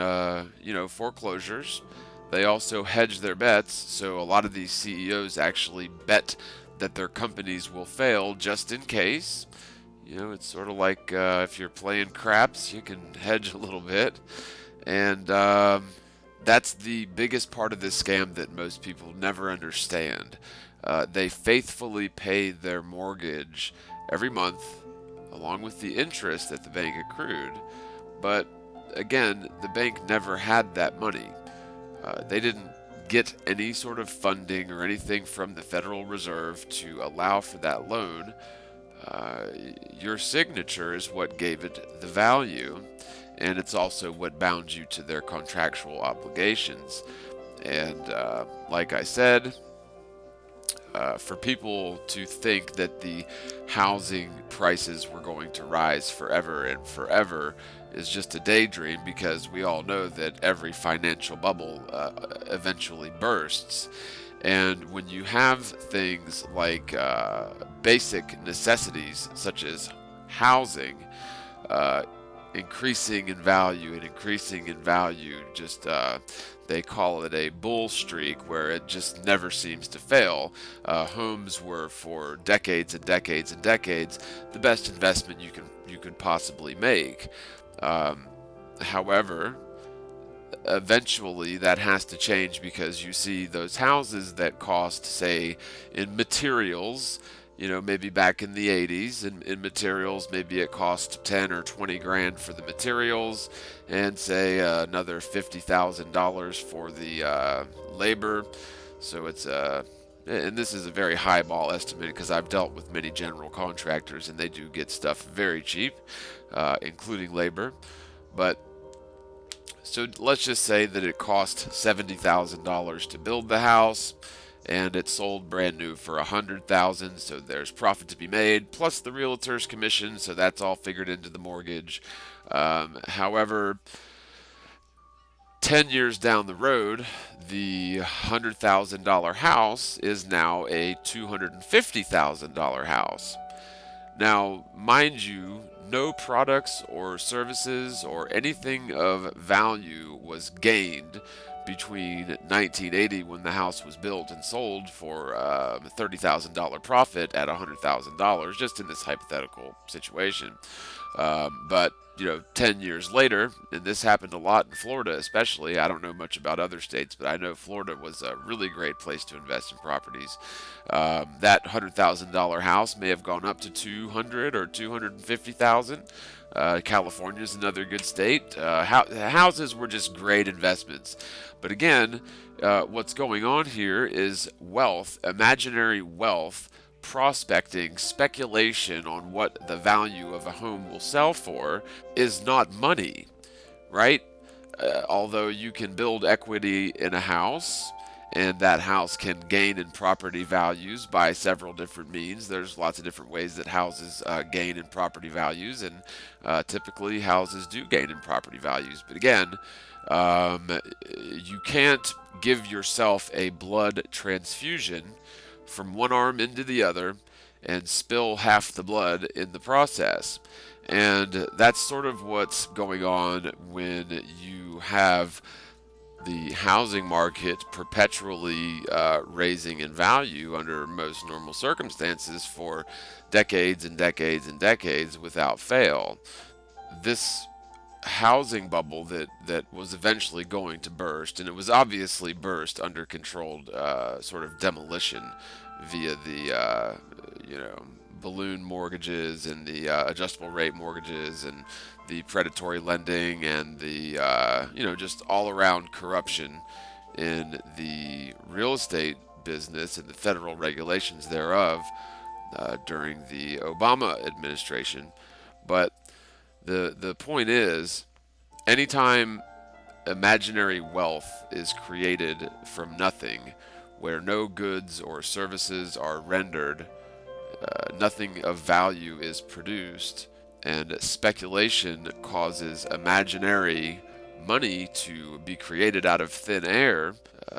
foreclosures. They also hedge their bets, so a lot of these CEOs actually bet that their companies will fail just in case. It's sort of like if you're playing craps, you can hedge a little bit. And that's the biggest part of this scam that most people never understand. They faithfully pay their mortgage every month, along with the interest that the bank accrued. But again, the bank never had that money. They didn't get any sort of funding or anything from the Federal Reserve to allow for that loan. Your signature is what gave it the value, and it's also what bound you to their contractual obligations. And like I said, for people to think that the housing prices were going to rise forever and forever is just a daydream, because we all know that every financial bubble eventually bursts. And when you have things like basic necessities such as housing increasing in value and increasing in value, just they call it a bull streak where it just never seems to fail. Homes were for decades and decades and decades the best investment you could possibly make. However, eventually that has to change, because you see those houses that cost, say, in materials, maybe back in the 80s, in materials, maybe it cost 10 or 20 grand for the materials, and say another $50,000 for the labor. So it's and this is a very highball estimate, because I've dealt with many general contractors and they do get stuff very cheap, including labor. But so let's just say that it cost $70,000 to build the house, and it sold brand new for $100,000. So there's profit to be made, plus the realtor's commission. So that's all figured into the mortgage. However, 10 years down the road, the $100,000 house is now a $250,000 house. Now, mind you, no products or services or anything of value was gained between 1980, when the house was built and sold for a $30,000 profit at $100,000, just in this hypothetical situation. But 10 years later, and this happened a lot in Florida especially. I don't know much about other states, but I know Florida was a really great place to invest in properties. That $100,000 house may have gone up to $200,000 or $250,000. California is another good state. Houses were just great investments. But again, what's going on here is wealth, imaginary wealth, prospecting, speculation on what the value of a home will sell for is not money, right? Although you can build equity in a house, and that house can gain in property values by several different means. There's lots of different ways that houses gain in property values, and typically houses do gain in property values. But again, you can't give yourself a blood transfusion from one arm into the other and spill half the blood in the process. And that's sort of what's going on when you have the housing market perpetually raising in value under most normal circumstances for decades and decades and decades without fail. This housing bubble that was eventually going to burst, and it was obviously burst under controlled sort of demolition via the balloon mortgages and the adjustable rate mortgages and the predatory lending and the just all around corruption in the real estate business and the federal regulations thereof during the Obama administration. But the point is, anytime imaginary wealth is created from nothing, where no goods or services are rendered, nothing of value is produced, and speculation causes imaginary money to be created out of thin air,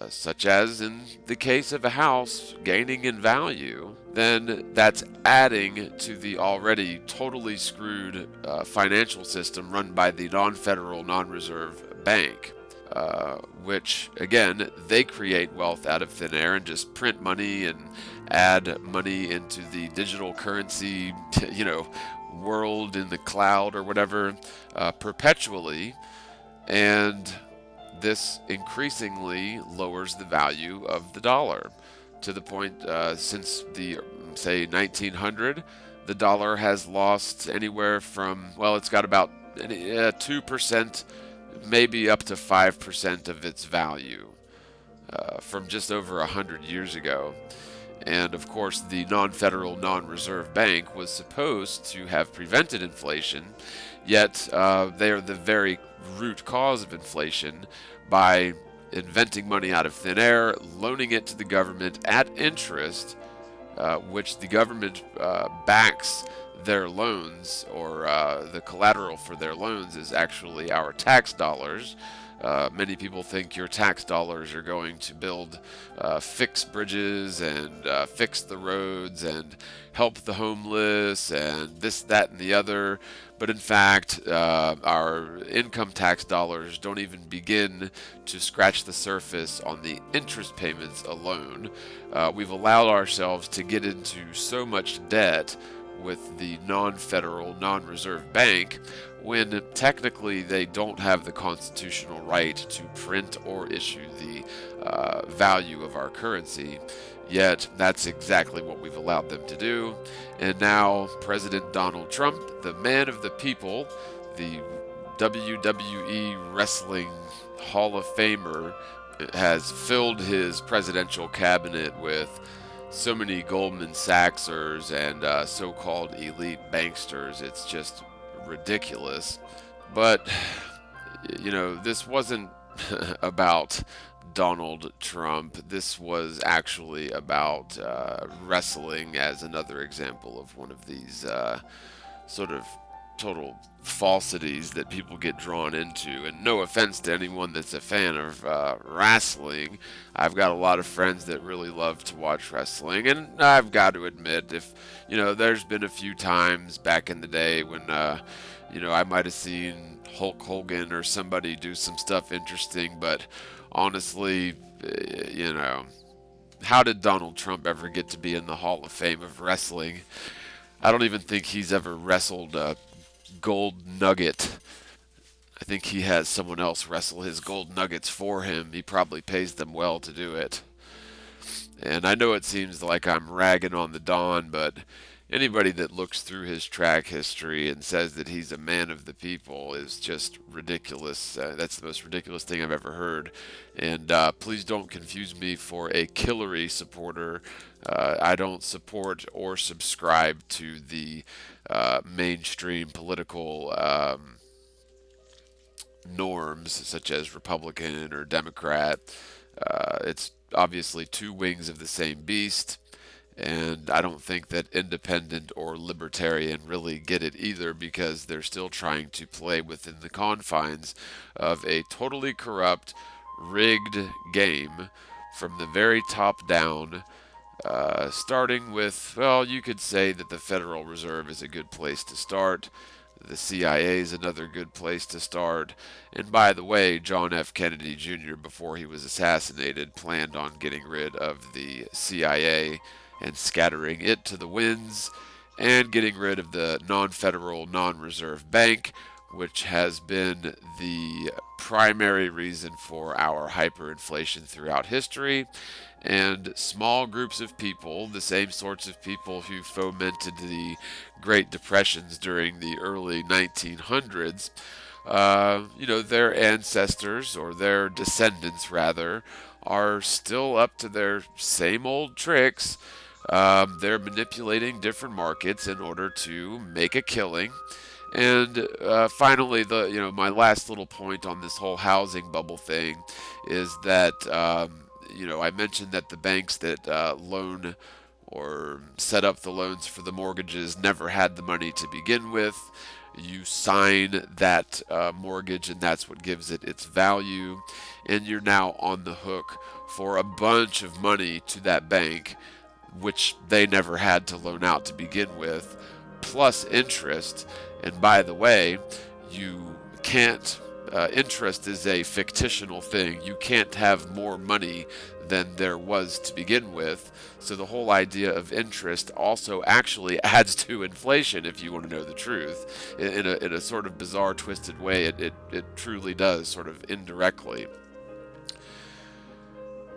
such as in the case of a house gaining in value, then that's adding to the already totally screwed financial system run by the non-federal, non-reserve bank. Which, again, they create wealth out of thin air and just print money and add money into the digital currency, world in the cloud or whatever, perpetually. And this increasingly lowers the value of the dollar to the point since the, say, 1900, the dollar has lost anywhere from, well, it's got about 2%, maybe up to 5% of its value from just over 100 years ago. And of course, the non-federal, non-reserve bank was supposed to have prevented inflation, yet they are the very root cause of inflation by inventing money out of thin air, loaning it to the government at interest, which the government backs their loans, or the collateral for their loans is actually our tax dollars. Many people think your tax dollars are going to build, fix bridges and fix the roads and help the homeless and this, that, and the other. But in fact, our income tax dollars don't even begin to scratch the surface on the interest payments alone. We've allowed ourselves to get into so much debt with the non-federal, non-reserve bank, when technically they don't have the constitutional right to print or issue the value of our currency. Yet that's exactly what we've allowed them to do. And now President Donald Trump, the man of the people, the WWE Wrestling Hall of Famer, has filled his presidential cabinet with so many Goldman Sachsers and so-called elite banksters. It's just ridiculous. But, this wasn't about Donald Trump. This was actually about wrestling, as another example of one of these sort of total falsities that people get drawn into. And no offense to anyone that's a fan of wrestling. I've got a lot of friends that really love to watch wrestling, and I've got to admit, if there's been a few times back in the day when I might have seen Hulk Hogan or somebody do some stuff interesting, but honestly, how did Donald Trump ever get to be in the Hall of Fame of wrestling? I don't even think he's ever wrestled a gold nugget. I think he has someone else wrestle his gold nuggets for him. He probably pays them well to do it. And I know it seems like I'm ragging on the Don, but anybody that looks through his track history and says that he's a man of the people is just ridiculous. That's the most ridiculous thing I've ever heard. And please don't confuse me for a Hillary supporter. I don't support or subscribe to the mainstream political norms, such as Republican or Democrat. It's obviously two wings of the same beast. And I don't think that independent or libertarian really get it either, because they're still trying to play within the confines of a totally corrupt, rigged game from the very top down, starting with, well, you could say that the Federal Reserve is a good place to start. The CIA is another good place to start. And by the way, John F. Kennedy Jr., before he was assassinated, planned on getting rid of the CIA and scattering it to the winds, and getting rid of the non-federal, non-reserve bank, which has been the primary reason for our hyperinflation throughout history. And small groups of people, the same sorts of people who fomented the Great Depressions during the early 1900s, their ancestors, or their descendants rather, are still up to their same old tricks. They're manipulating different markets in order to make a killing. And finally, my last little point on this whole housing bubble thing is that I mentioned that the banks that loan or set up the loans for the mortgages never had the money to begin with. You sign that mortgage, and that's what gives it its value. And you're now on the hook for a bunch of money to that bank, which they never had to loan out to begin with, plus interest. And by the way, you can't, interest is a fictional thing. You can't have more money than there was to begin with. So the whole idea of interest also actually adds to inflation, if you want to know the truth. In a sort of bizarre, twisted way, it truly does, sort of indirectly.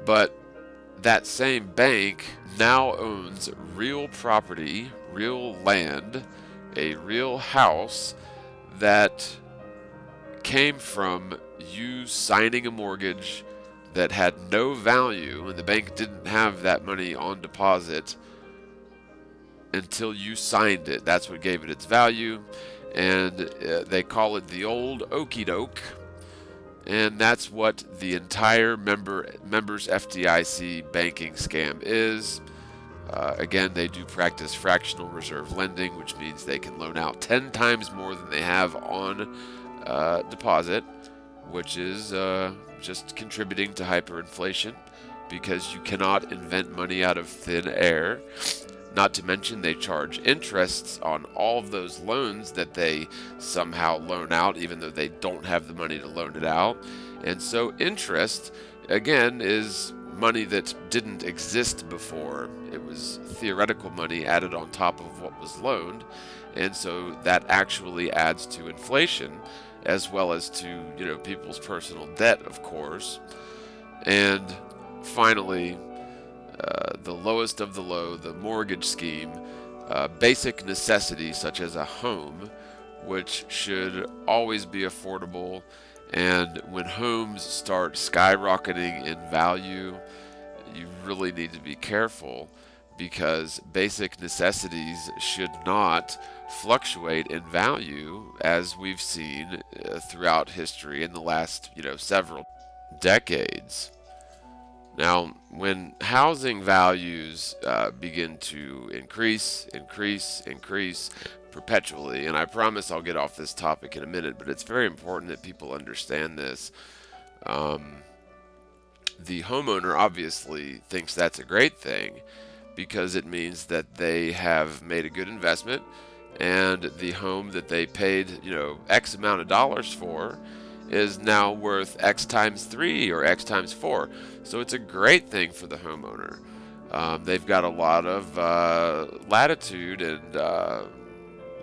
But that same bank now owns real property, real land, a real house that came from you signing a mortgage that had no value, and the bank didn't have that money on deposit until you signed it. That's what gave it its value, and they call it the old okey doke. And that's what the entire members FDIC banking scam is. Again, they do practice fractional reserve lending, which means they can loan out 10 times more than they have on deposit, which is just contributing to hyperinflation, because you cannot invent money out of thin air. Not to mention, they charge interests on all of those loans that they somehow loan out, even though they don't have the money to loan it out. And so interest, again, is money that didn't exist before. It was theoretical money added on top of what was loaned. And so that actually adds to inflation, as well as to, people's personal debt, of course. And finally, the lowest of the low, the mortgage scheme, basic necessities such as a home, which should always be affordable. And when homes start skyrocketing in value, you really need to be careful, because basic necessities should not fluctuate in value, as we've seen throughout history in the last, several decades. Now, when housing values begin to increase perpetually, and I promise I'll get off this topic in a minute, but it's very important that people understand this. The homeowner obviously thinks that's a great thing, because it means that they have made a good investment, and the home that they paid, X amount of dollars for is now worth X times 3 or X times 4. So it's a great thing for the homeowner. They've got a lot of latitude and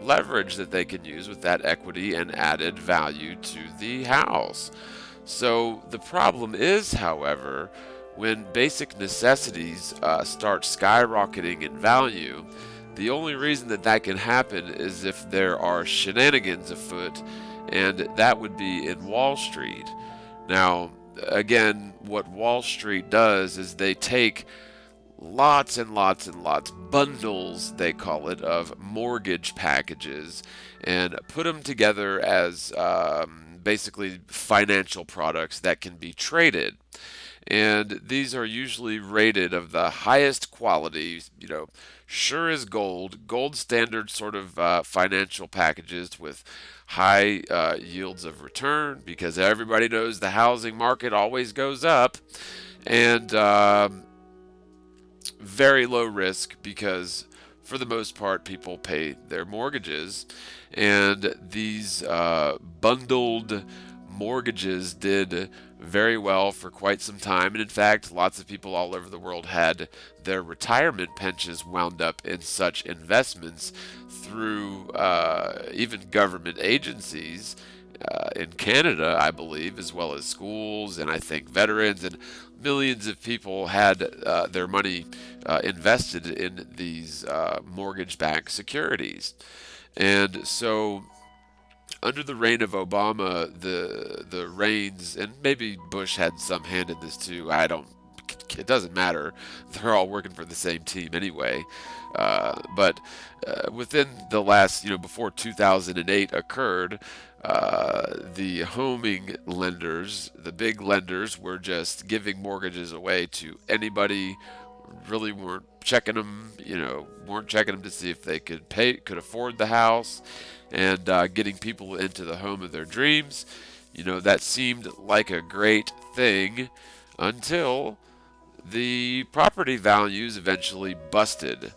leverage that they can use with that equity and added value to the house. So the problem is, however, when basic necessities start skyrocketing in value, the only reason that can happen is if there are shenanigans afoot, and that would be in Wall Street. Now, again, what Wall Street does is they take lots and lots and lots, bundles they call it, of mortgage packages, and put them together as basically financial products that can be traded. And these are usually rated of the highest quality, sure as gold standard sort of financial packages with high yields of return, because everybody knows the housing market always goes up, and very low risk, because for the most part people pay their mortgages. And these bundled mortgages did very well for quite some time, and in fact lots of people all over the world had their retirement pensions wound up in such investments through even government agencies in Canada, I believe, as well as schools, and I think veterans, and millions of people had their money invested in these mortgage-backed securities. And so under the reign of Obama, the reins, and maybe Bush had some hand in this too, it doesn't matter. They're all working for the same team anyway. But within the last, before 2008 occurred, the homing lenders, the big lenders, were just giving mortgages away to anybody, really weren't checking them, weren't checking them to see if they could afford the house, and getting people into the home of their dreams. That seemed like a great thing until the property values eventually busted.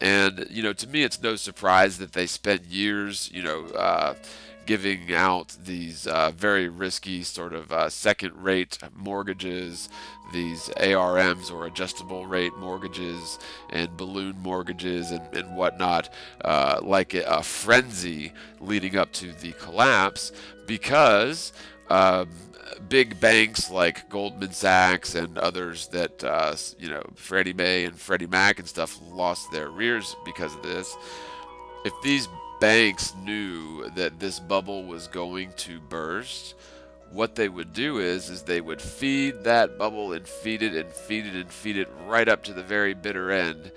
And, to me, it's no surprise that they spent years, giving out these very risky sort of second rate mortgages, these ARMs or adjustable rate mortgages and balloon mortgages and whatnot, like a frenzy leading up to the collapse because. Big banks like Goldman Sachs and others that, Freddie Mae and Freddie Mac and stuff lost their rears because of this. If these banks knew that this bubble was going to burst, what they would do is they would feed that bubble and feed it and feed it and feed it right up to the very bitter end.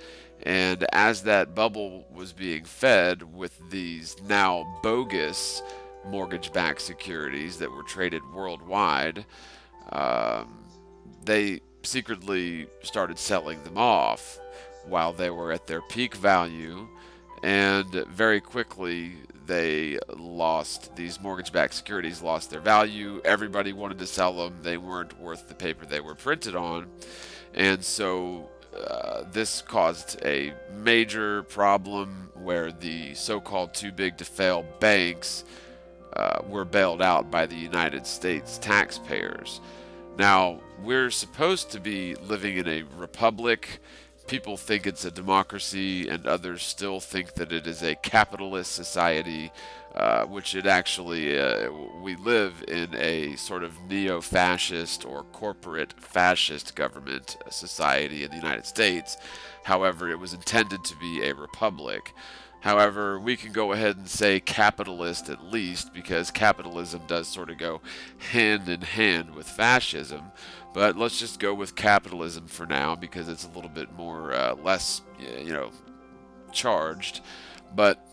And as that bubble was being fed with these now bogus mortgage-backed securities that were traded worldwide, they secretly started selling them off while they were at their peak value, and very quickly these mortgage-backed securities lost their value. Everybody wanted to sell them. They weren't worth the paper they were printed on, and so this caused a major problem where the so-called too big to fail banks were bailed out by the United States taxpayers. Now, we're supposed to be living in a republic. People think it's a democracy, and others still think that it is a capitalist society, which it actually, we live in a sort of neo-fascist or corporate fascist government society in the United States. However, it was intended to be a republic. However, we can go ahead and say capitalist at least, because capitalism does sort of go hand in hand with fascism. But let's just go with capitalism for now because it's a little bit more less, charged. But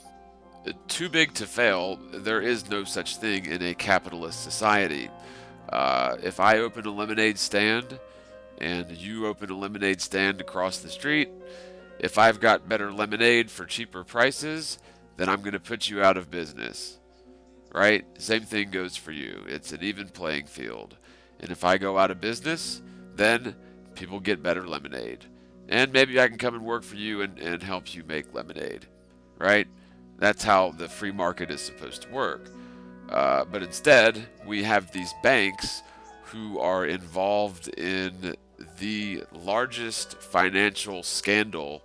too big to fail, there is no such thing in a capitalist society. If I open a lemonade stand and you open a lemonade stand across the street, if I've got better lemonade for cheaper prices, then I'm going to put you out of business. Right? Same thing goes for you. It's an even playing field. And if I go out of business, then people get better lemonade. And maybe I can come and work for you and help you make lemonade. Right? That's how the free market is supposed to work. But instead, we have these banks who are involved in the largest financial scandal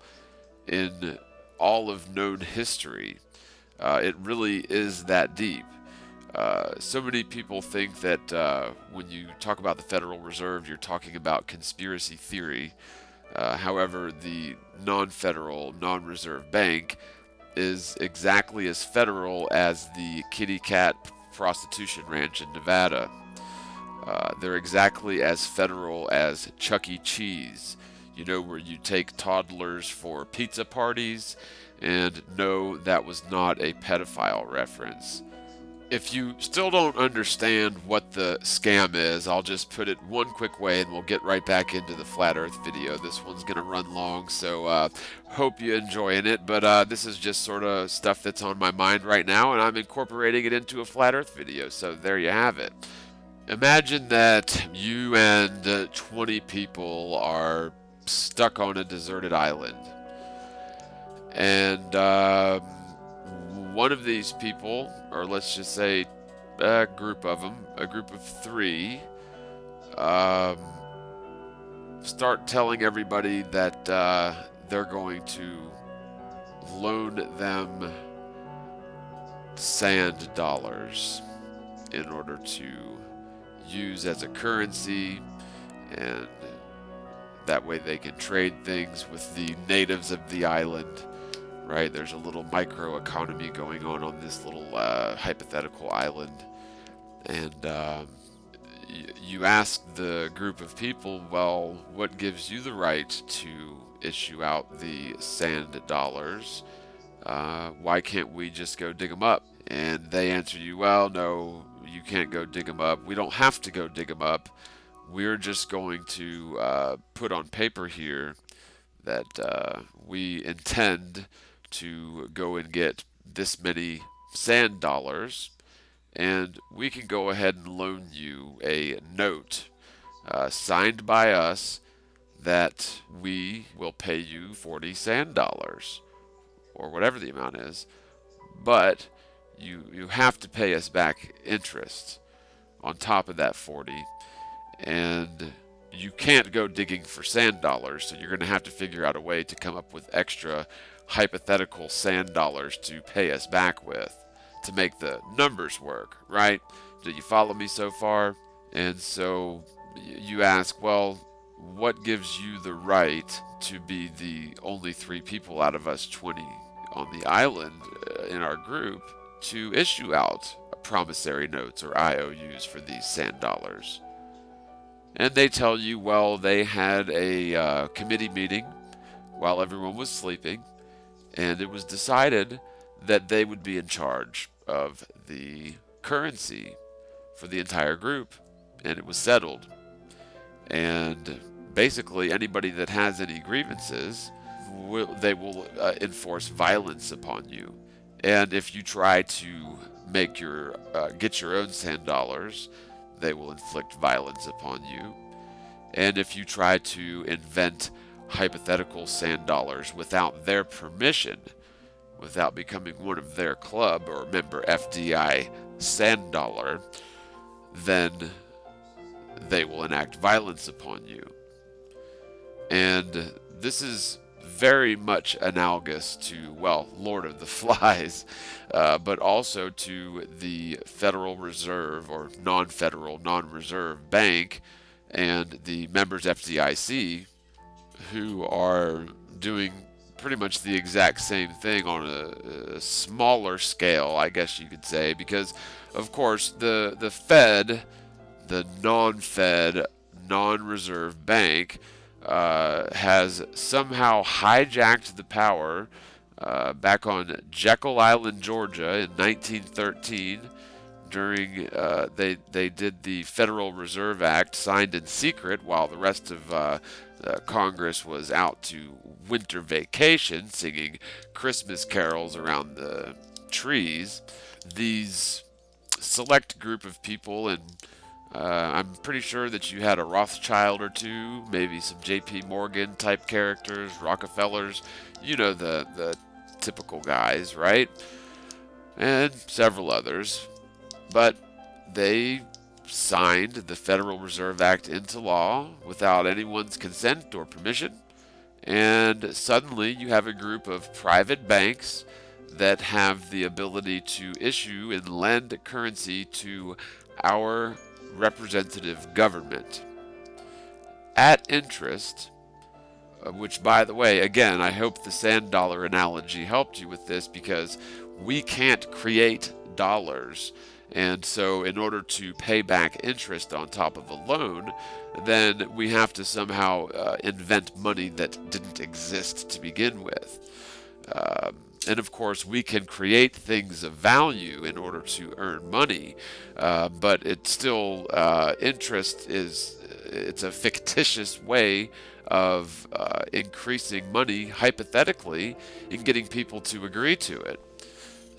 in all of known history. It really is that deep. So many people think that when you talk about the Federal Reserve, you're talking about conspiracy theory. However, the non-federal, non-reserve bank is exactly as federal as the kitty cat prostitution ranch in Nevada. They're exactly as federal as Chuck E. Cheese, where you take toddlers for pizza parties, and no, that was not a pedophile reference. If you still don't understand what the scam is, I'll just put it one quick way and we'll get right back into the Flat Earth video. This one's going to run long, so hope you're enjoying it, but this is just sort of stuff that's on my mind right now, and I'm incorporating it into a Flat Earth video, so there you have it. Imagine that you and 20 people are stuck on a deserted island. And one of these people, or let's just say a group of them, a group of three, start telling everybody that they're going to loan them sand dollars in order to use as a currency, and that way they can trade things with the natives of the island. Right? There's a little micro economy going on this little hypothetical island, and you ask the group of people, well, what gives you the right to issue out the sand dollars? Why can't we just go dig them up? And they answer you, well, no, you can't go dig them up. We don't have to go dig them up. We're just going to put on paper here that we intend to go and get this many sand dollars, and we can go ahead and loan you a note signed by us that we will pay you 40 sand dollars, or whatever the amount is, but you have to pay us back interest on top of that 40, and you can't go digging for sand dollars, so you're going to have to figure out a way to come up with extra hypothetical sand dollars to pay us back with to make the numbers work, right? Do you follow me so far? And so you ask, well, what gives you the right to be the only 3 people out of us 20 on the island in our group to issue out promissory notes or IOUs for these sand dollars? And they tell you, well, they had a committee meeting while everyone was sleeping, and it was decided that they would be in charge of the currency for the entire group, and it was settled. And basically, anybody that has any grievances, they will enforce violence upon you. And if you try to get your own sand dollars, they will inflict violence upon you. And if you try to invent hypothetical sand dollars without their permission, without becoming one of their club or member FDI sand dollar, then they will enact violence upon you. And this is very much analogous to, well, Lord of the Flies, but also to the Federal Reserve or non-federal, non-reserve bank and the members FDIC, who are doing pretty much the exact same thing on a smaller scale, I guess you could say, because, of course, the Fed, the non-Fed, non-reserve bank, has somehow hijacked the power back on Jekyll Island, Georgia in 1913 during they did the Federal Reserve Act, signed in secret while the rest of Congress was out to winter vacation singing Christmas carols around the trees. These select group of people, and I'm pretty sure that you had a Rothschild or two, maybe some J.P. Morgan type characters, Rockefellers, the typical guys, right? And several others. But they signed the Federal Reserve Act into law without anyone's consent or permission. And suddenly you have a group of private banks that have the ability to issue and lend currency to our representative government at interest, which, by the way, again, I hope the sand dollar analogy helped you with this, because we can't create dollars. And so in order to pay back interest on top of a loan, then we have to somehow invent money that didn't exist to begin with. And of course, we can create things of value in order to earn money, but it's still interest it's a fictitious way of increasing money hypothetically and getting people to agree to it.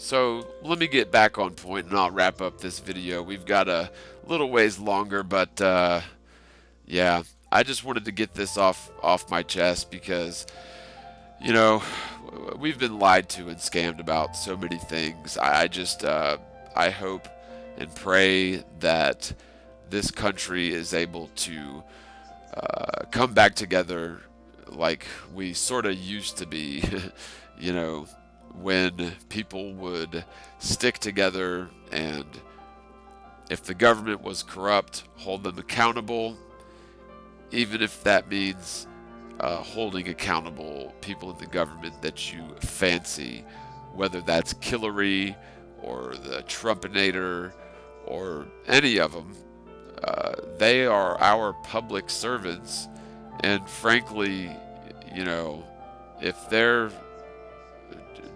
So let me get back on point and I'll wrap up this video. We've got a little ways longer, but yeah, I just wanted to get this off my chest because, we've been lied to and scammed about so many things. I hope and pray that this country is able to come back together like we sort of used to be, when people would stick together, and if the government was corrupt, hold them accountable, even if that means holding accountable people in the government that you fancy, whether that's Hillary or the Trumpinator or any of them. They are our public servants, and frankly, if they're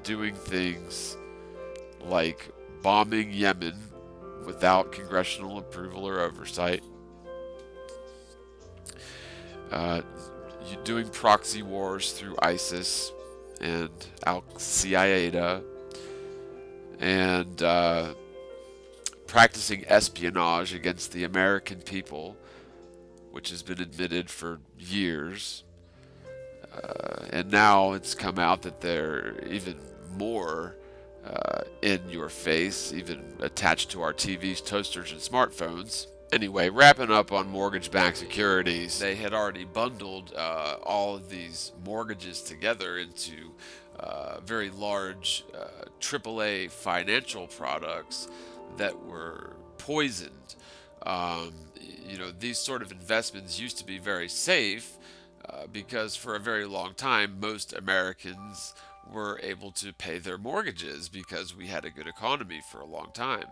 doing things like bombing Yemen without congressional approval or oversight, doing proxy wars through ISIS and Al Qaeda, and practicing espionage against the American people, which has been admitted for years. And now it's come out that they're even more in your face, even attached to our TVs, toasters, and smartphones. Anyway, wrapping up on mortgage-backed securities, they had already bundled all of these mortgages together into very large AAA financial products that were poisoned. Um, these sort of investments used to be very safe because for a very long time, most Americans were able to pay their mortgages because we had a good economy for a long time.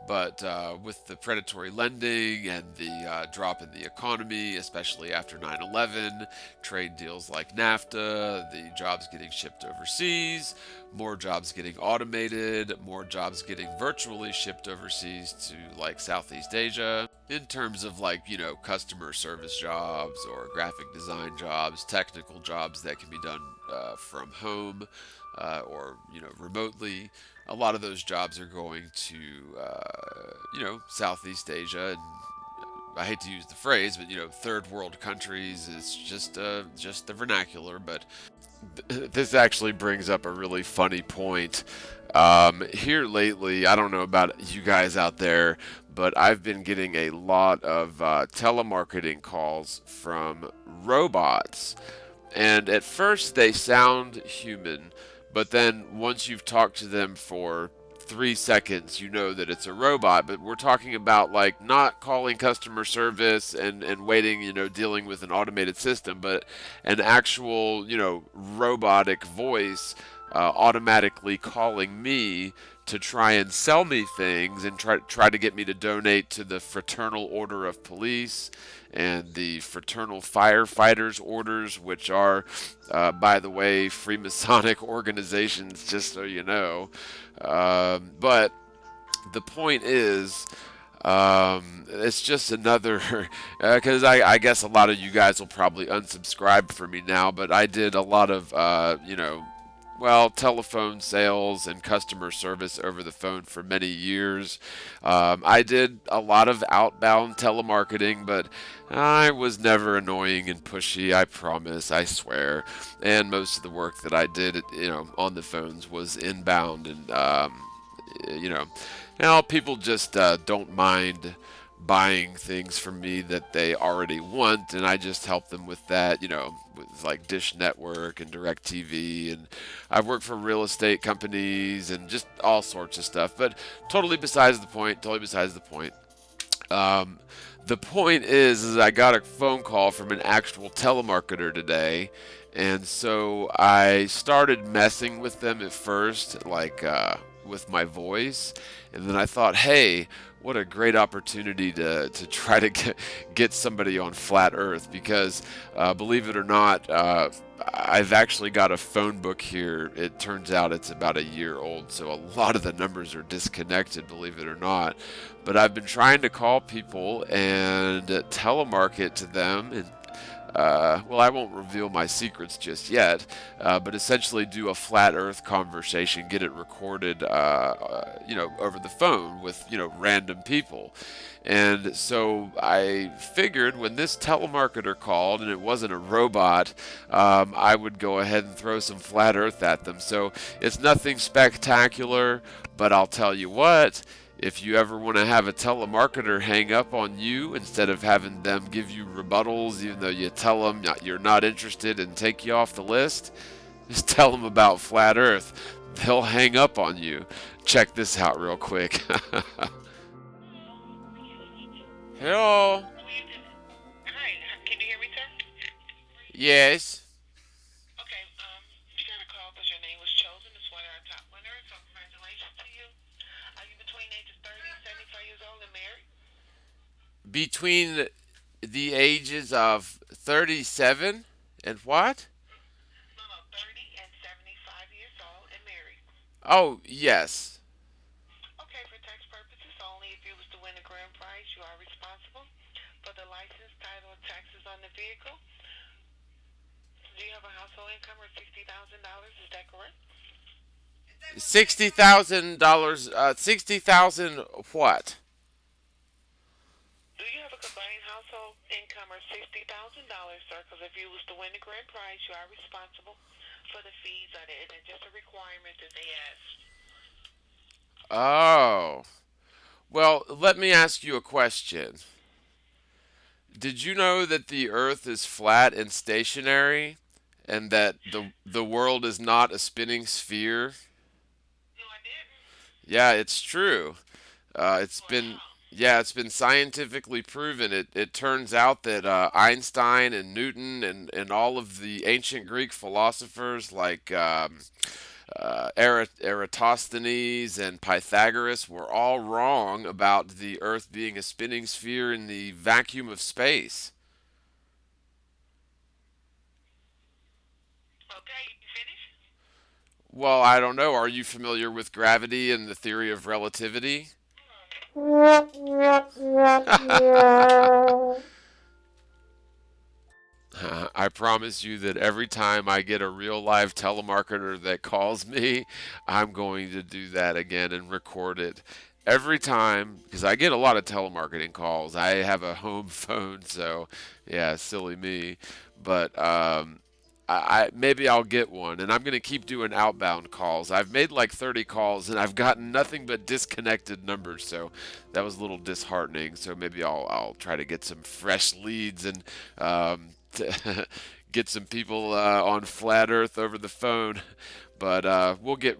But with the predatory lending and the drop in the economy, especially after 9/11, trade deals like NAFTA, the jobs getting shipped overseas, more jobs getting automated, more jobs getting virtually shipped overseas to like Southeast Asia, in terms of like, customer service jobs or graphic design jobs, technical jobs that can be done from home or, remotely. A lot of those jobs are going to, Southeast Asia, and I hate to use the phrase, but third world countries is just the vernacular. But this actually brings up a really funny point. Here lately, I don't know about you guys out there, but I've been getting a lot of telemarketing calls from robots. And at first they sound human, but then once you've talked to them for 3 seconds, you know that it's a robot. But we're talking about like not calling customer service and waiting, dealing with an automated system, but an actual, robotic voice automatically calling me to try and sell me things and try to get me to donate to the Fraternal Order of Police and the Fraternal Firefighters Orders, which are, by the way, Freemasonic organizations, just so you know. But the point is, it's just another, because I guess a lot of you guys will probably unsubscribe for me now, but I did a lot of, telephone sales and customer service over the phone for many years. I did a lot of outbound telemarketing, but I was never annoying and pushy, I promise, I swear. And most of the work that I did, on the phones was inbound, and, you know, now people just don't mind buying things from me that they already want, and I just help them with that, with like Dish Network and DirecTV, and I've worked for real estate companies and just all sorts of stuff. But totally besides the point. Totally besides the point. Um, the point is I got a phone call from an actual telemarketer today, and so I started messing with them at first, like with my voice, and then I thought, hey, what a great opportunity to try to get somebody on flat Earth, because believe it or not, I've actually got a phone book here. It turns out it's about a year old, so a lot of the numbers are disconnected, believe it or not. But I've been trying to call people and telemarket to them, and I won't reveal my secrets just yet, but essentially do a flat Earth conversation, get it recorded, over the phone with, random people. And so I figured when this telemarketer called and it wasn't a robot, I would go ahead and throw some flat Earth at them. So it's nothing spectacular, but I'll tell you what. If you ever want to have a telemarketer hang up on you instead of having them give you rebuttals, even though you tell them you're not interested and take you off the list, just tell them about flat Earth. They'll hang up on you. Check this out real quick. Hello? Hi, can you hear me, sir? Yes. Okay, you got a call because your name was chosen as one of our top winners, so congratulations to you. Are you between ages 30 and 75 years old and married? Between the ages of 37 and what? No, no, 30 and 75 years old and married. Oh, yes. Okay, for tax purposes only, if you was to win a grand prize, you are responsible for the license, title, and taxes on the vehicle. Do you have a household income of $60,000? Is that correct? $60,000. 60,000 what? Do you have a combined household income of $60,000, sir? Because if you was to win the grand prize, you are responsible for the fees on it, and it's just a requirement that they ask. Oh. Well, let me ask you a question. Did you know that the earth is flat and stationary and that the world is not a spinning sphere? No, I didn't. Yeah, it's true. It's been Wow. yeah, it's been scientifically proven. It turns out that Einstein and Newton and all of the ancient Greek philosophers like Eratosthenes and Pythagoras were all wrong about the Earth being a spinning sphere in the vacuum of space. Okay, you finished? Well, I don't know. Are you familiar with gravity and the theory of relativity? I promise you that every time I get a real live telemarketer that calls me, I'm going to do that again and record it. Every time, because I get a lot of telemarketing calls. I have a home phone, so yeah, silly me. But maybe I'll get one, and I'm going to keep doing outbound calls. I've made like 30 calls, and I've gotten nothing but disconnected numbers, so that was a little disheartening. So maybe I'll try to get some fresh leads and to get some people on flat Earth over the phone. But we'll get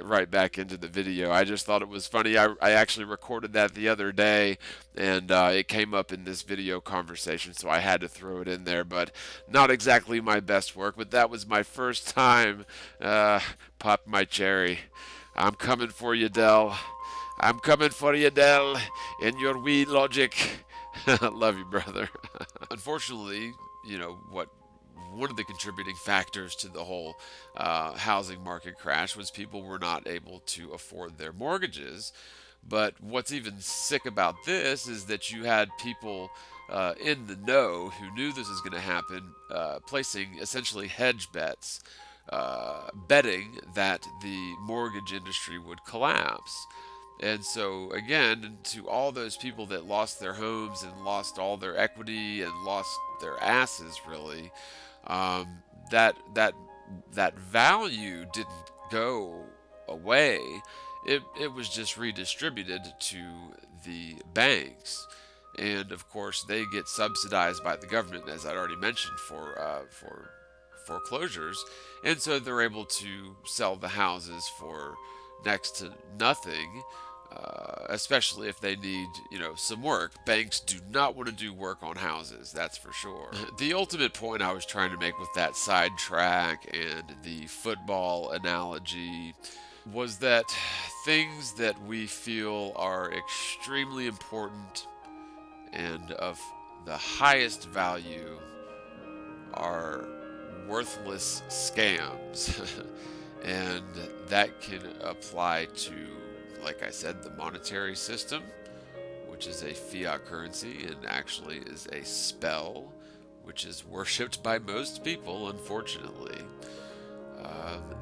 right back into the video. I just thought it was funny. I actually recorded that the other day, and it came up in this video conversation, so I had to throw it in there. But not exactly my best work, but that was my first time. Popped my cherry. I'm coming for you, Dell. I'm coming for you, Dell, in your wee logic. Love you, brother. Unfortunately, what one of the contributing factors to the whole housing market crash was people were not able to afford their mortgages. But what's even sick about this is that you had people in the know who knew this was going to happen, placing essentially hedge bets, betting that the mortgage industry would collapse. And so, again, to all those people that lost their homes and lost all their equity and lost their asses, really, um, that that that value didn't go away. It was just redistributed to the banks, and of course they get subsidized by the government, as I already mentioned, for foreclosures, and so they're able to sell the houses for next to nothing, especially if they need, some work. Banks do not want to do work on houses, that's for sure. The ultimate point I was trying to make with that sidetrack and the football analogy was that things that we feel are extremely important and of the highest value are worthless scams. And that can apply to, like I said, the monetary system, which is a fiat currency and actually is a spell, which is worshipped by most people, unfortunately.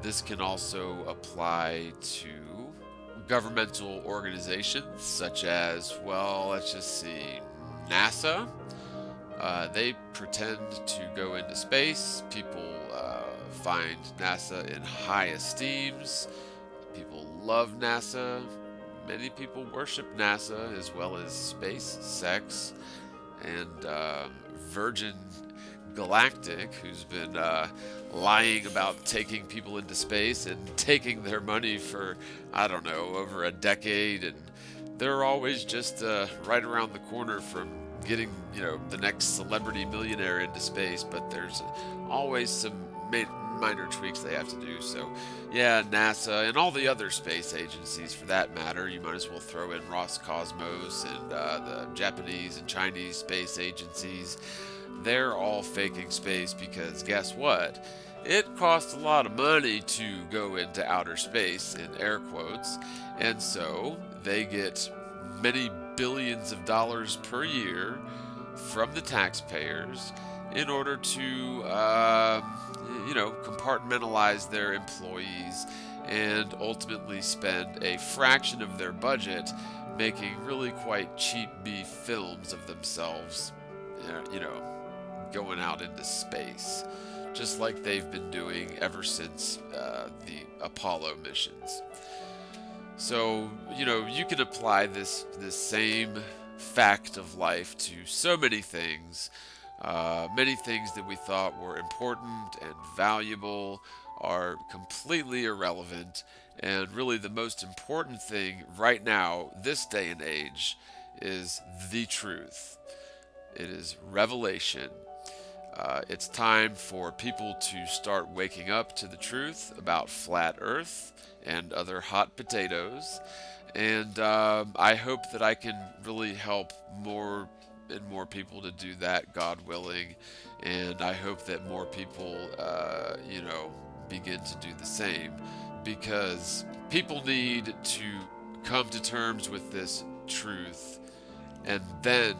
This can also apply to governmental organizations such as, well, let's just see, NASA. They pretend to go into space. People find NASA in high esteems. People love NASA. Many people worship NASA as well as space, sex, and Virgin Galactic, who's been lying about taking people into space and taking their money for, I don't know, over a decade. And they're always just right around the corner from getting, the next celebrity millionaire into space, but there's always some minor tweaks they have to do. So, yeah, NASA and all the other space agencies for that matter. You might as well throw in Roscosmos and the Japanese and Chinese space agencies. They're all faking space because guess what? It costs a lot of money to go into outer space, in air quotes, and so they get many billions of dollars per year from the taxpayers, in order to, compartmentalize their employees and ultimately spend a fraction of their budget making really quite cheap beef films of themselves, going out into space, just like they've been doing ever since the Apollo missions. So, you can apply this same fact of life to so many things that we thought were important and valuable are completely irrelevant. And really, the most important thing right now, this day and age, is the truth. It is revelation. It's time for people to start waking up to the truth about flat Earth and other hot potatoes. And I hope that I can really help more and more people to do that, God willing. And I hope that more people, begin to do the same, because people need to come to terms with this truth and then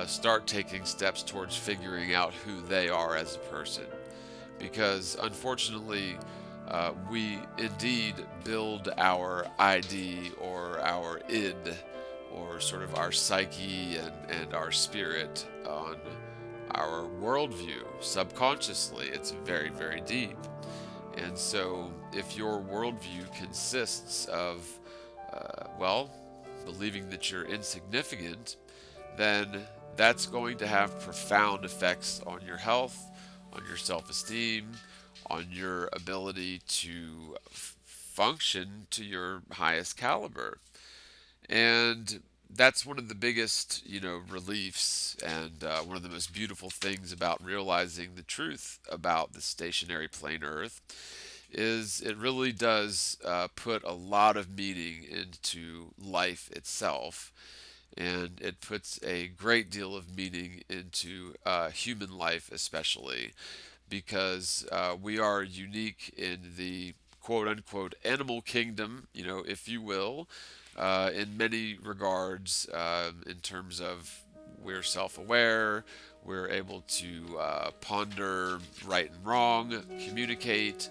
start taking steps towards figuring out who they are as a person. Because unfortunately, we indeed build our ID or our id, or sort of our psyche and our spirit, on our worldview subconsciously. It's very, very deep. And so, if your worldview consists of, believing that you're insignificant, then that's going to have profound effects on your health, on your self esteem, on your ability to function to your highest caliber. And that's one of the biggest, reliefs, and one of the most beautiful things about realizing the truth about the stationary plane Earth is it really does put a lot of meaning into life itself, and it puts a great deal of meaning into human life, especially because we are unique in the quote unquote animal kingdom, if you will, in many regards, in terms of we're self aware, we're able to ponder right and wrong, communicate.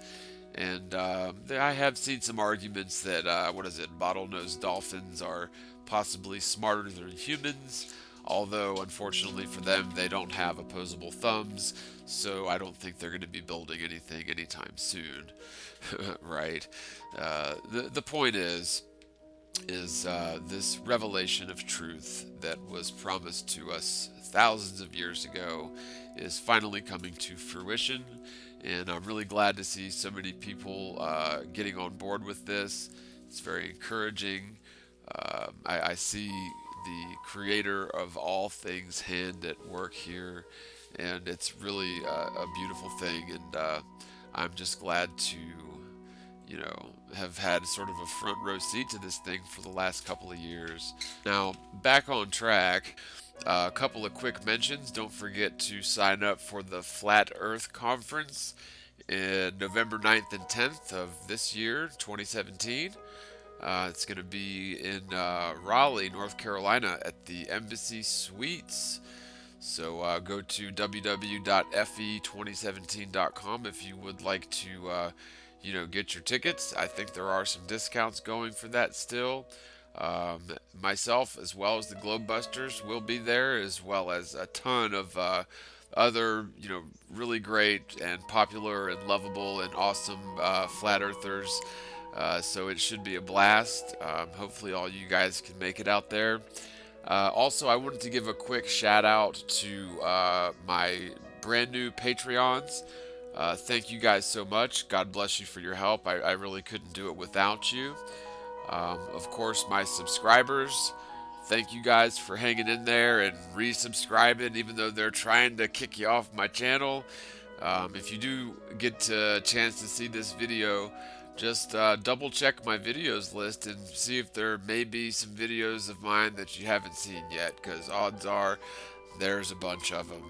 And I have seen some arguments that, bottlenose dolphins are possibly smarter than humans, although unfortunately for them, they don't have opposable thumbs, so I don't think they're going to be building anything anytime soon, right? The point is this revelation of truth that was promised to us thousands of years ago is finally coming to fruition, and I'm really glad to see so many people getting on board with this. It's very encouraging. I see the creator of all things hand at work here, and it's really a beautiful thing, and I'm just glad to have had sort of a front row seat to this thing for the last couple of years. Now, back on track, a couple of quick mentions. Don't forget to sign up for the Flat Earth Conference in November 9th and 10th of this year, 2017. It's going to be in Raleigh, North Carolina at the Embassy Suites. So go to www.fe2017.com if you would like to, get your tickets. I think there are some discounts going for that still. Myself, as well as the Globebusters, will be there, as well as a ton of other, really great and popular and lovable and awesome flat earthers. So it should be a blast. Hopefully, all you guys can make it out there. Also, I wanted to give a quick shout out to my brand new Patreons. Thank you guys so much. God bless you for your help. I really couldn't do it without you. Of course, my subscribers. Thank you guys for hanging in there and resubscribing, even though they're trying to kick you off my channel. If you do get a chance to see this video, just double check my videos list and see if there may be some videos of mine that you haven't seen yet, because odds are there's a bunch of them.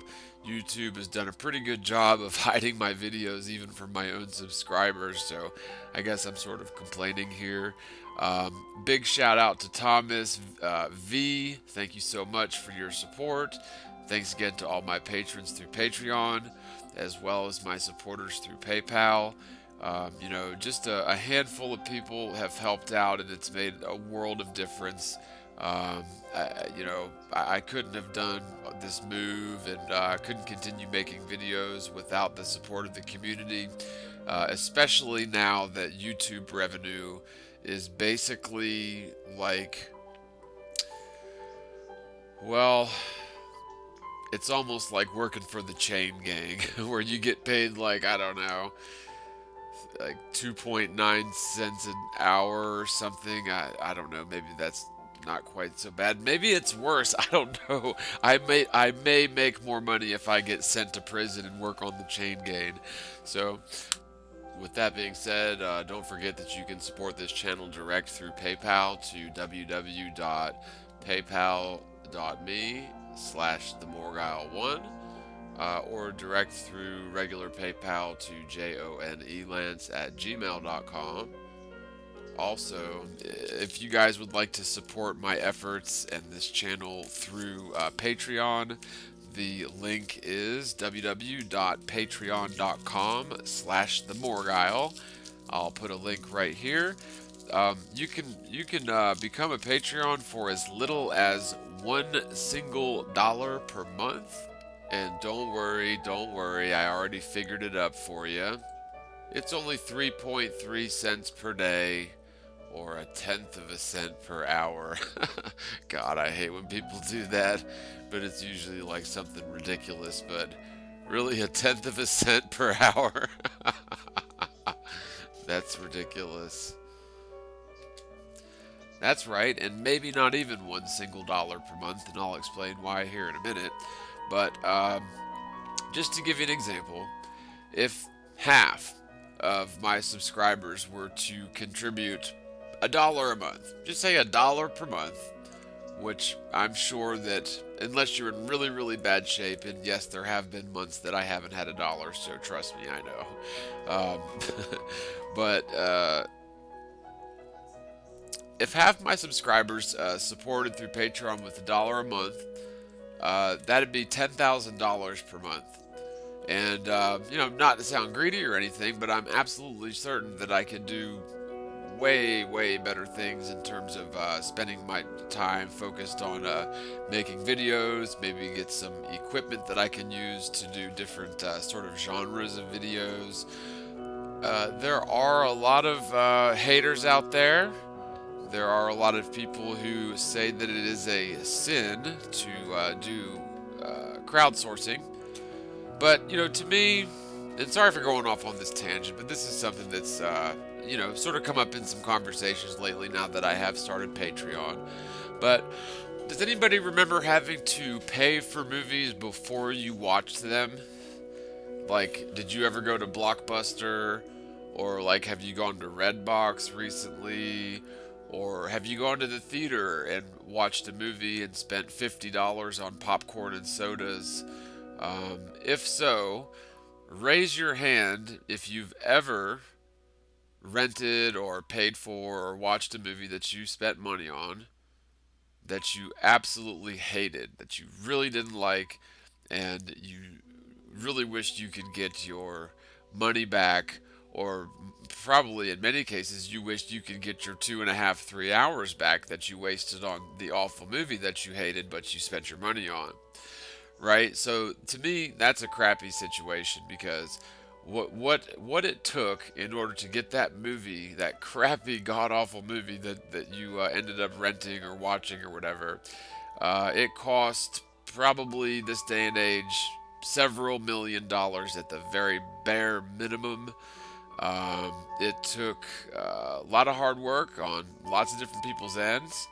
YouTube has done a pretty good job of hiding my videos even from my own subscribers, so I guess I'm sort of complaining here. Big shout out to Thomas V. Thank you so much for your support. Thanks again to all my patrons through Patreon, as well as my supporters through PayPal. Just a handful of people have helped out, and it's made a world of difference. I couldn't have done this move, and I couldn't continue making videos without the support of the community, especially now that YouTube revenue is basically like, well, it's almost like working for the chain gang, where you get paid like, I don't know, like 2.9 cents an hour or something. I don't know. Maybe that's not quite so bad. Maybe it's worse. I don't know. I may make more money if I get sent to prison and work on the chain gang. So, with that being said, don't forget that you can support this channel direct through PayPal to www.paypal.me/themorgile1, or direct through regular PayPal to jonelance@gmail.com. Also, if you guys would like to support my efforts and this channel through Patreon, the link is www.patreon.com/themorgile. I'll put a link right here. You can become a Patreon for as little as $1 per month. And don't worry, I already figured it up for you. It's only 3.3 cents per day, or a tenth of a cent per hour. God, I hate when people do that, but it's usually like something ridiculous, but really a tenth of a cent per hour? That's ridiculous. That's right, and maybe not even $1 per month, and I'll explain why here in a minute. But just to give you an example, if half of my subscribers were to contribute $1 a month, just say $1 per month, which I'm sure that unless you're in really, really bad shape, and yes, there have been months that I haven't had $1, so trust me, I know. But if half my subscribers supported through Patreon with $1 a month, that'd be $10,000 per month. And, not to sound greedy or anything, but I'm absolutely certain that I could do way, way better things in terms of spending my time focused on making videos, maybe get some equipment that I can use to do different sort of genres of videos. There are a lot of haters out there. There are a lot of people who say that it is a sin to do crowdsourcing. But, to me, and sorry for going off on this tangent, but this is something that's, sort of come up in some conversations lately now that I have started Patreon. But does anybody remember having to pay for movies before you watched them? Like, did you ever go to Blockbuster? Or, like, have you gone to Redbox recently? Or have you gone to the theater and watched a movie and spent $50 on popcorn and sodas? If so, raise your hand if you've ever rented or paid for or watched a movie that you spent money on that you absolutely hated, that you really didn't like, and you really wished you could get your money back, or probably in many cases you wished you could get your 2.5, 3 hours back that you wasted on the awful movie that you hated but you spent your money on. Right? So to me, that's a crappy situation, because what it took in order to get that movie, that crappy god awful movie that you ended up renting or watching or whatever, it cost probably this day and age several $1,000,000 at the very bare minimum. It took a lot of hard work on lots of different people's ends.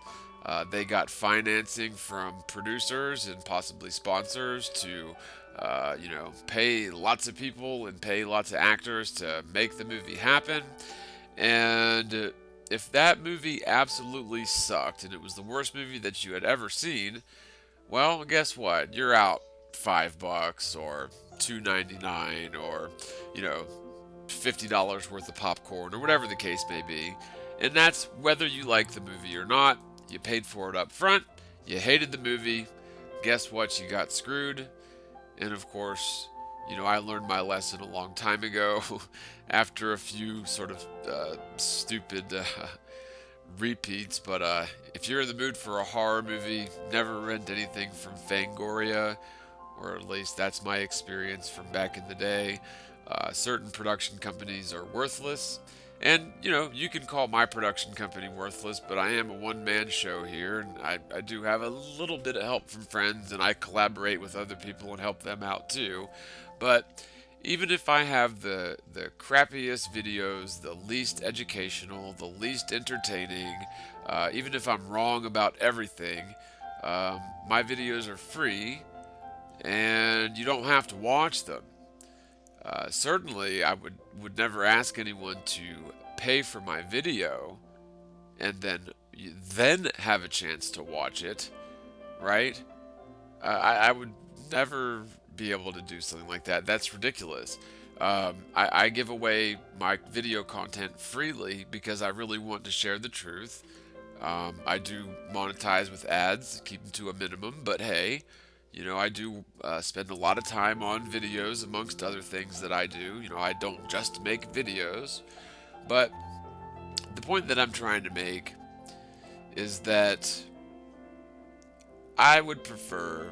They got financing from producers and possibly sponsors to, pay lots of people and pay lots of actors to make the movie happen. And if that movie absolutely sucked and it was the worst movie that you had ever seen, well, guess what? You're out $5 or $2.99 or, $50 worth of popcorn or whatever the case may be. And that's whether you like the movie or not. You paid for it up front. You hated the movie. guess what? You got screwed. And of course, I learned my lesson a long time ago after a few sort of stupid repeats. But if you're in the mood for a horror movie, never rent anything from Fangoria, or at least that's my experience from back in the day. Certain production companies are worthless. And, you can call my production company worthless, but I am a one man show here, and I do have a little bit of help from friends, and I collaborate with other people and help them out too. But even if I have the crappiest videos, the least educational, the least entertaining, even if I'm wrong about everything, my videos are free and you don't have to watch them. Certainly, I would never ask anyone to pay for my video and then have a chance to watch it, right? I would never be able to do something like that. That's ridiculous. I give away my video content freely because I really want to share the truth. I do monetize with ads, keep them to a minimum, but hey, I do spend a lot of time on videos amongst other things that I do. I don't just make videos, but the point that I'm trying to make is that I would prefer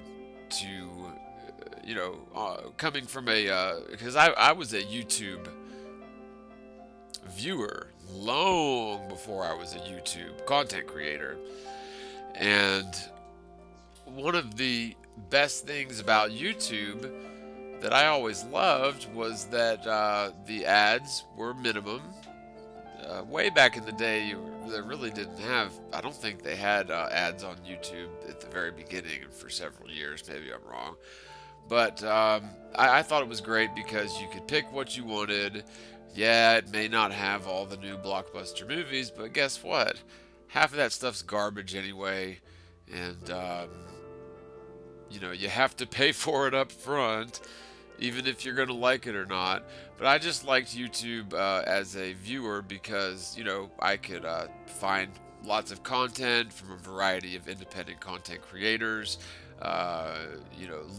to, coming from because I was a YouTube viewer long before I was a YouTube content creator. And one of the best things about YouTube that I always loved was that the ads were minimum. Way back in the day, they really didn't have, I don't think they had ads on YouTube at the very beginning for several years. Maybe I'm wrong. But I thought it was great because you could pick what you wanted. Yeah, it may not have all the new blockbuster movies, but guess what? Half of that stuff's garbage anyway. And, you have to pay for it up front, even if you're going to like it or not. But I just liked YouTube as a viewer because, I could find lots of content from a variety of independent content creators,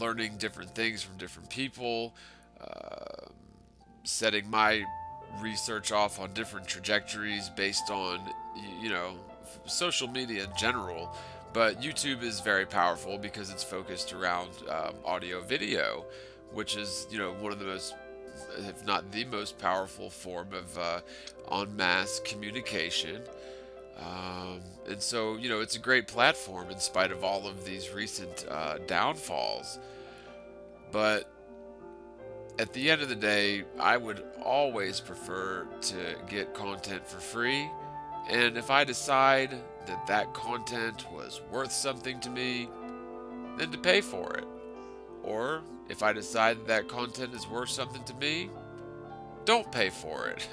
learning different things from different people, uh, setting my research off on different trajectories based on, social media in general. But YouTube is very powerful because it's focused around audio video, which is, one of the most, if not the most powerful form of en masse communication. And so, it's a great platform in spite of all of these recent downfalls. But at the end of the day, I would always prefer to get content for free. And if I decide that that content was worth something to me, then to pay for it. Or if I decide that content is worth something to me, don't pay for it.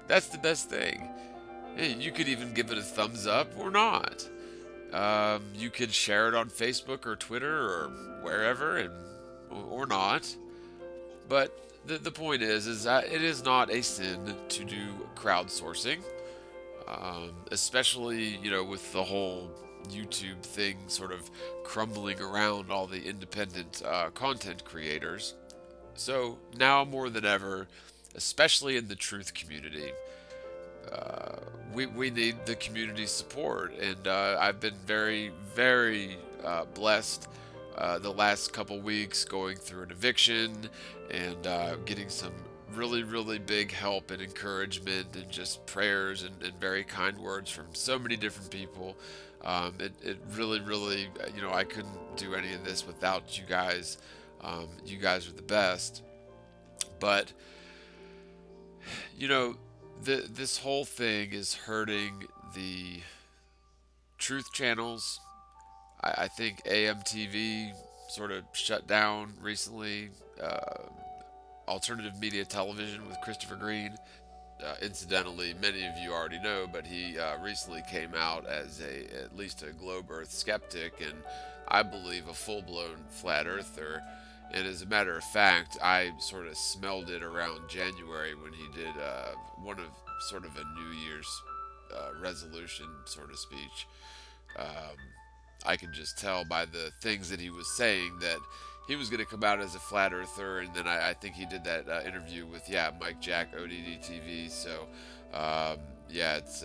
That's the best thing. Hey, you could even give it a thumbs up or not. You could share it on Facebook or Twitter or wherever, or not. But the point is that it is not a sin to do crowdsourcing, especially with the whole YouTube thing sort of crumbling around all the independent content creators. So now more than ever, especially in the truth community, we need the community support, and I've been very, very blessed the last couple weeks going through an eviction and getting some really, really big help and encouragement and just prayers and very kind words from so many different people. It really, really, I couldn't do any of this without you guys. You guys are the best. But, this whole thing is hurting the truth channels. I think AMTV sort of shut down recently. Alternative media television with Christopher Green. Incidentally, many of you already know, but he recently came out as at least a globe Earth skeptic, and I believe a full-blown flat earther. And as a matter of fact, I sort of smelled it around January when he did one of sort of a New Year's resolution sort of speech. Um, I could just tell by the things that he was saying that he was going to come out as a flat earther, and then I think he did that interview with Mike Jack ODD TV. So um, it's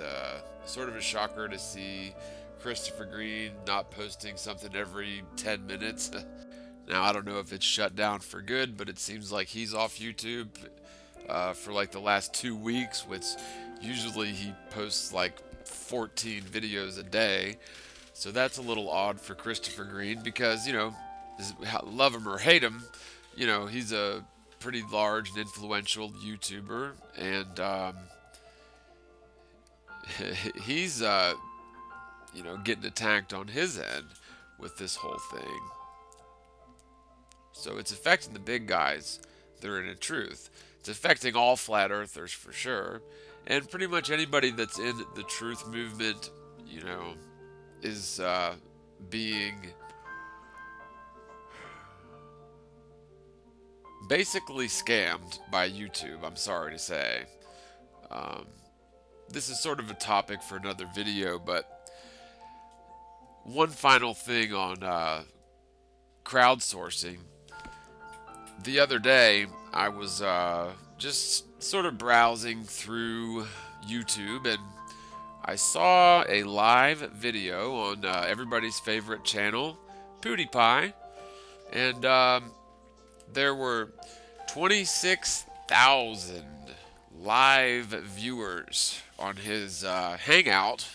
sort of a shocker to see Christopher Green not posting something every 10 minutes. Now I don't know if it's shut down for good, but it seems like he's off YouTube for like the last 2 weeks, which usually he posts like 14 videos a day. So that's a little odd for Christopher Green because, love him or hate him, he's a pretty large and influential YouTuber. And he's, getting attacked on his end with this whole thing. So it's affecting the big guys that are in the truth. It's affecting all flat earthers for sure. And pretty much anybody that's in the truth movement, is being basically scammed by YouTube, I'm sorry to say. Um, this is sort of a topic for another video, but one final thing on crowdsourcing. The other day, I was just sort of browsing through YouTube and I saw a live video on everybody's favorite channel, PewDiePie, and there were 26,000 live viewers on his Hangout.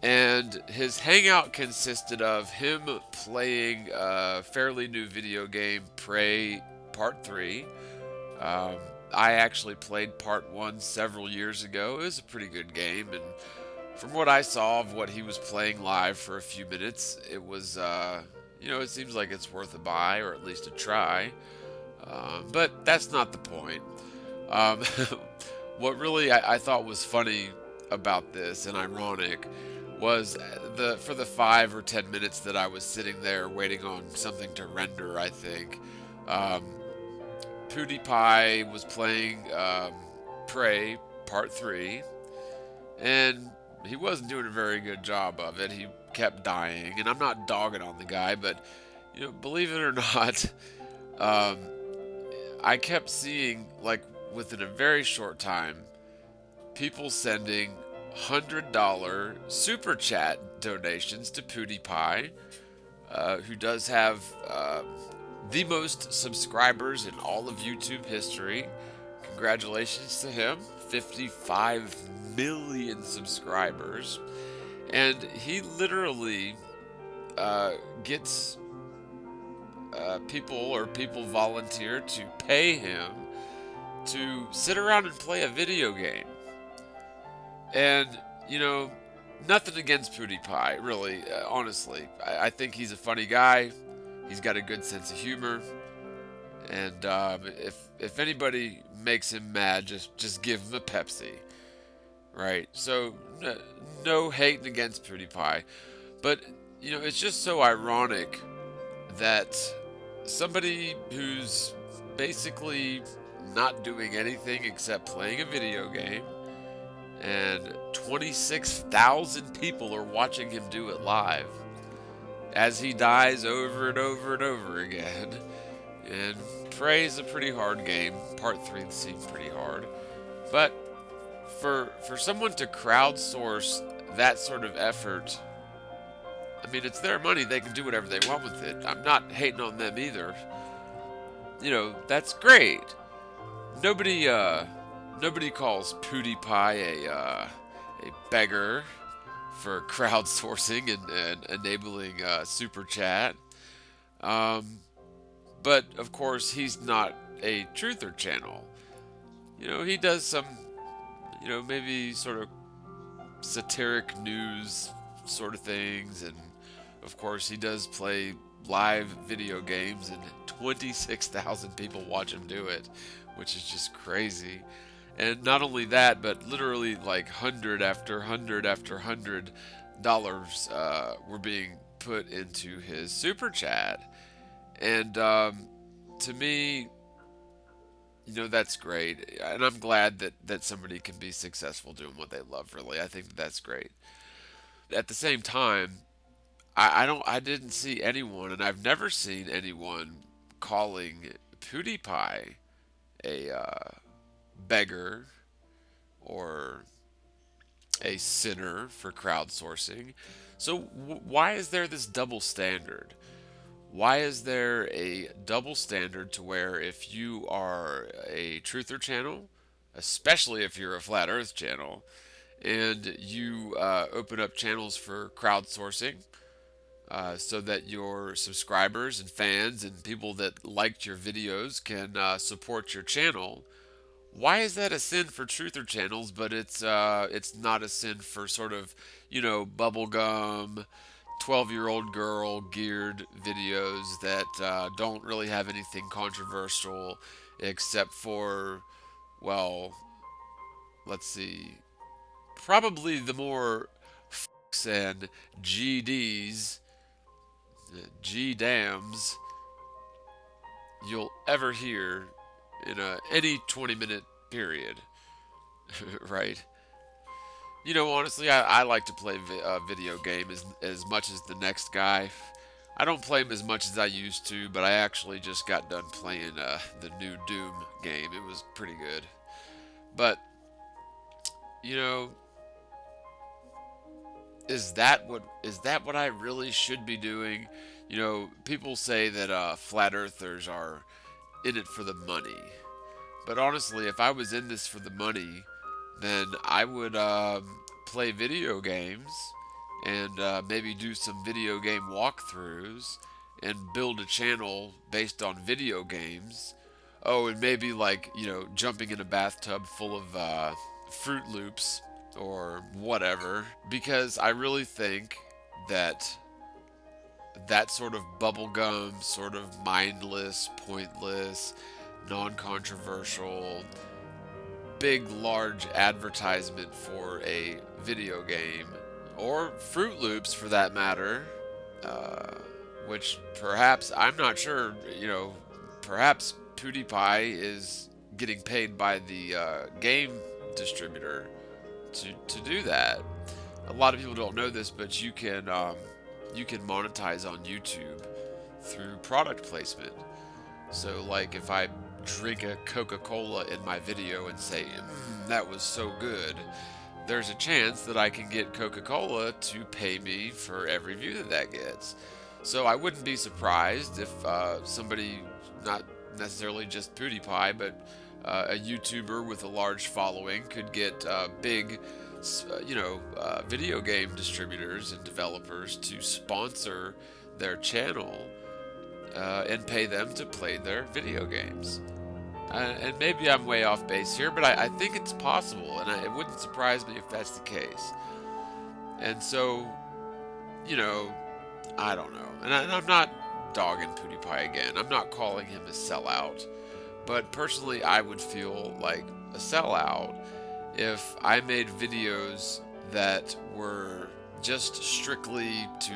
And his hangout consisted of him playing a fairly new video game, Prey Part 3. Um, I actually played Part 1 several years ago. It was a pretty good game, and from what I saw of what he was playing live for a few minutes, it was, it seems like it's worth a buy, or at least a try. But that's not the point. Um, what really I thought was funny about this and ironic was for the 5 or 10 minutes that I was sitting there waiting on something to render. I think um, PewDiePie was playing Prey Part 3, and he wasn't doing a very good job of it. He kept dying, and I'm not dogging on the guy, but believe it or not, um, I kept seeing, like, within a very short time, people sending $100 super chat donations to PewDiePie, who does have the most subscribers in all of YouTube history. Congratulations to him. 55 million subscribers. And he literally gets people volunteer to pay him to sit around and play a video game. And, nothing against PewDiePie, really, honestly. I think he's a funny guy. He's got a good sense of humor. And if anybody makes him mad, just give him a Pepsi. Right? So, no hating against PewDiePie. But, it's just so ironic that somebody who's basically not doing anything except playing a video game, and 26,000 people are watching him do it live as he dies over and over and over again. And Prey is a pretty hard game. Part 3 seemed pretty hard. But for someone to crowdsource that sort of effort, I mean, it's their money. They can do whatever they want with it. I'm not hating on them either. That's great. Nobody calls PewDiePie a beggar for crowdsourcing and enabling super chat. But of course, he's not a truther channel. He does some, maybe sort of satiric news sort of things, and of course, he does play live video games, and 26,000 people watch him do it, which is just crazy. And not only that, but literally like hundred after hundred after $100 were being put into his super chat. And to me, that's great. And I'm glad that somebody can be successful doing what they love, really. I think that's great. At the same time, I didn't see anyone, and I've never seen anyone calling PewDiePie a beggar or a sinner for crowdsourcing. So why is there this double standard? Why is there a double standard to where if you are a truther channel, especially if you're a flat Earth channel, and you open up channels for crowdsourcing so that your subscribers and fans and people that liked your videos can support your channel, why is that a sin for truther channels, but it's not a sin for sort of, bubblegum 12-year-old girl geared videos that don't really have anything controversial except for, well, let's see, probably the more fucks and GDs, G-dams you'll ever hear in any 20-minute period, right? Honestly, I like to play video game as much as the next guy. I don't play them as much as I used to, but I actually just got done playing the new Doom game. It was pretty good. But, you know, is that what I really should be doing? People say that flat earthers are in it for the money. But honestly, if I was in this for the money, then I would play video games and maybe do some video game walkthroughs and build a channel based on video games. Oh, and maybe like, jumping in a bathtub full of Fruit Loops or whatever. Because I really think that that sort of bubblegum, sort of mindless, pointless, non controversial, big, large advertisement for a video game, or Fruit Loops for that matter, which perhaps, I'm not sure, perhaps PewDiePie is getting paid by the game distributor to do that. A lot of people don't know this, but you can monetize on YouTube through product placement. So, like, if I drink a Coca-Cola in my video and say, that was so good, there's a chance that I can get Coca-Cola to pay me for every view that gets. So I wouldn't be surprised if somebody, not necessarily just PewDiePie, but a YouTuber with a large following could get big, video game distributors and developers to sponsor their channel and pay them to play their video games. And maybe I'm way off base here, but I think it's possible, and it wouldn't surprise me if that's the case. And so, I don't know. And I'm not dogging PewDiePie again. I'm not calling him a sellout. But personally, I would feel like a sellout if I made videos that were just strictly to,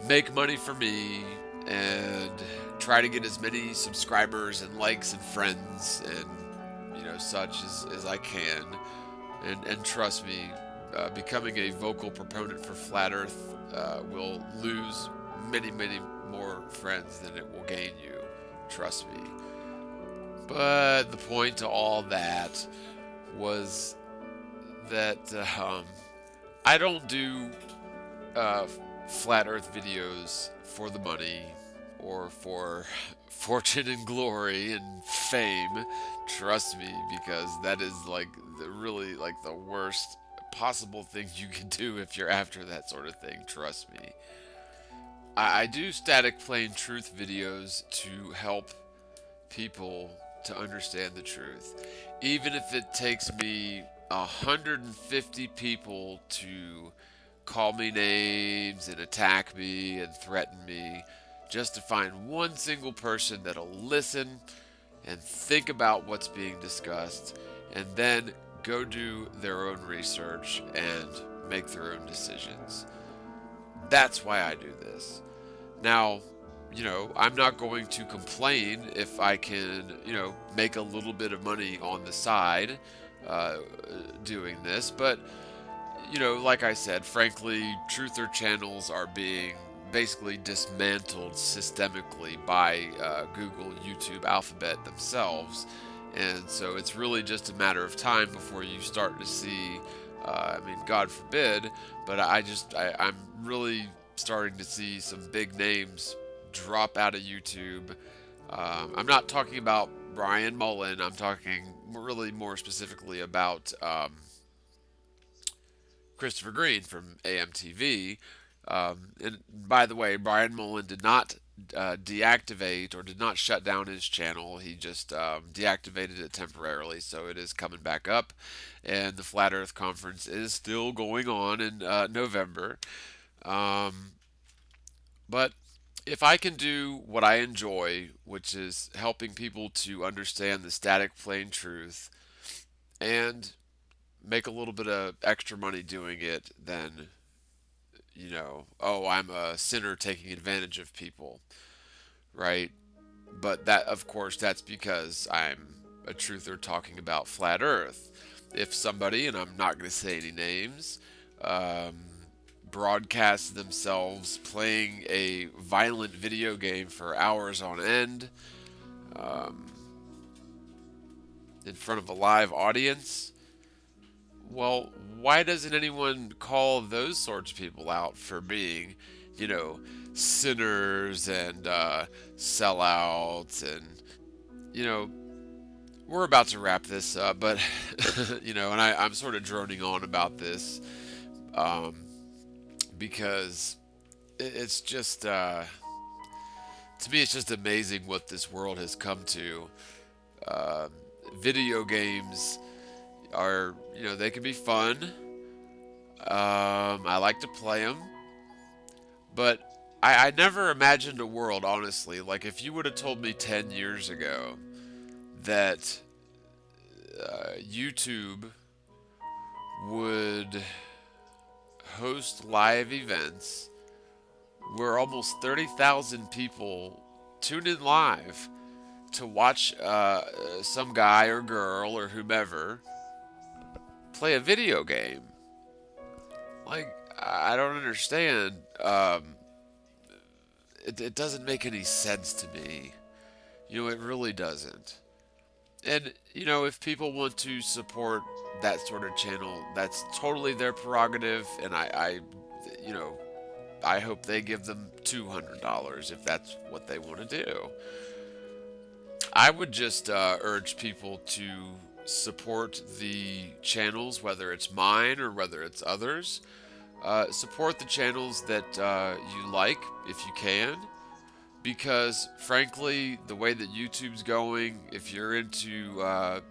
make money for me and try to get as many subscribers and likes and friends and such as I can. And trust me, becoming a vocal proponent for flat Earth will lose many, many more friends than it will gain you. Trust me. But the point to all that was that I don't do flat Earth videos for the money or for fortune and glory and fame. Trust me, because that is like really like the worst possible thing you can do if you're after that sort of thing. Trust me. I do static plain truth videos to help people to understand the truth. Even if it takes me 150 people to call me names and attack me and threaten me, just to find one single person that'll listen and think about what's being discussed and then go do their own research and make their own decisions. That's why I do this. Now, I'm not going to complain if I can, make a little bit of money on the side doing this, but like I said, frankly, truther channels are being basically dismantled systemically by Google, YouTube, Alphabet themselves. And so it's really just a matter of time before you start to see, I mean, God forbid, but I'm really starting to see some big names drop out of YouTube. I'm not talking about Brian Mullen, I'm talking really more specifically about Christopher Green from AMTV. And by the way, Brian Mullen did not deactivate or did not shut down his channel. He just deactivated it temporarily, so it is coming back up. And the Flat Earth Conference is still going on in November. Um, but if I can do what I enjoy, which is helping people to understand the static plane truth and make a little bit of extra money doing it, then oh, I'm a sinner taking advantage of people, right? But that, of course, that's because I'm a truther talking about flat Earth. If somebody, and I'm not going to say any names, um, broadcasts themselves playing a violent video game for hours on end um, in front of a live audience, well, why doesn't anyone call those sorts of people out for being, you know, sinners and sellouts? And, you know, we're about to wrap this up, but, and I'm sort of droning on about this um, because it's just, to me, it's just amazing what this world has come to. Uh, Video games are, they can be fun. I like to play them, but I never imagined a world, honestly. Like, if you would have told me 10 years ago that YouTube would host live events where almost 30,000 people tune in live to watch some guy or girl or whomever play a video game. Like, I don't understand. It doesn't make any sense to me. It really doesn't. And, if people want to support that sort of channel, that's totally their prerogative. And you know, I hope they give them $200 if that's what they want to do. I would just urge people to support the channels, whether it's mine or whether it's others. Support the channels that you like if you can, because frankly, the way that YouTube's going, if you're into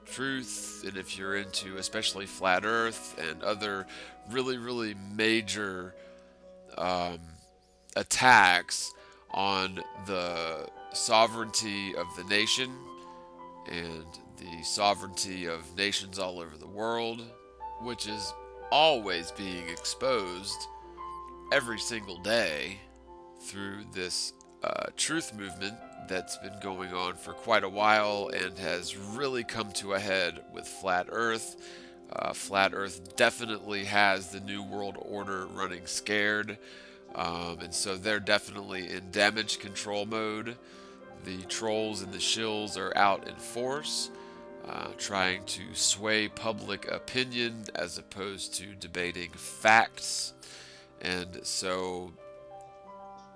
truth and if you're into especially flat Earth and other really, really major um, attacks on the sovereignty of the nation and the sovereignty of nations all over the world, which is always being exposed every single day through this truth movement that's been going on for quite a while and has really come to a head with Flat Earth. Flat Earth definitely has the New World Order running scared, and so they're definitely in damage control mode. The trolls and the shills are out in force, trying to sway public opinion as opposed to debating facts. And so,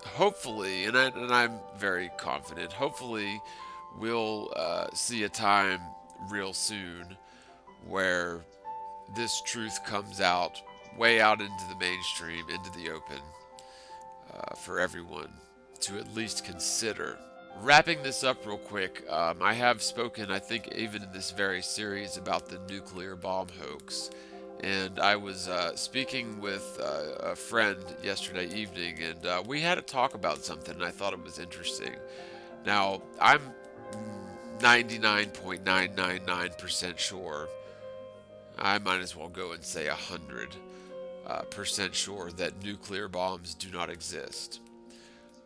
hopefully, and I'm very confident, hopefully, we'll see a time real soon where this truth comes out, way out into the mainstream, into the open, for everyone to at least consider. Wrapping this up real quick, I have spoken, I think, even in this very series about the nuclear bomb hoax. And I was speaking with a friend yesterday evening, and we had a talk about something, and I thought it was interesting. Now, I'm 99.999% sure, I might as well go and say 100% sure that nuclear bombs do not exist.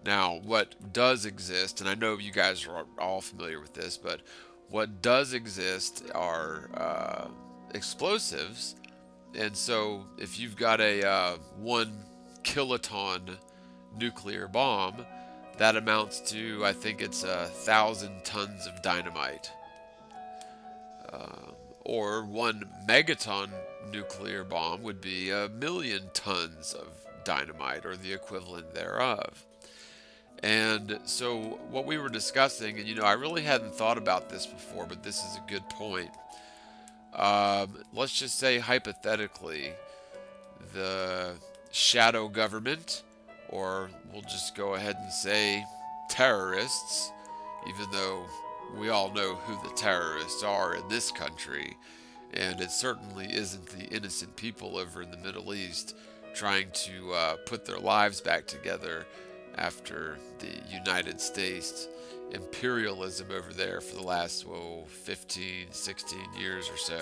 Now, what does exist, and I know you guys are all familiar with this, but what does exist are explosives And so if you've got a 1 kiloton nuclear bomb, that amounts to, I think it's 1,000 tons of dynamite. Or 1 megaton nuclear bomb would be 1 million tons of dynamite or the equivalent thereof. And so, what we were discussing, and I really hadn't thought about this before, but this is a good point. Let's just say, hypothetically, the shadow government, or we'll just go ahead and say terrorists, even though we all know who the terrorists are in this country, and it certainly isn't the innocent people over in the Middle East trying to put their lives back together after the United States imperialism over there for the last 15, 16 years or so,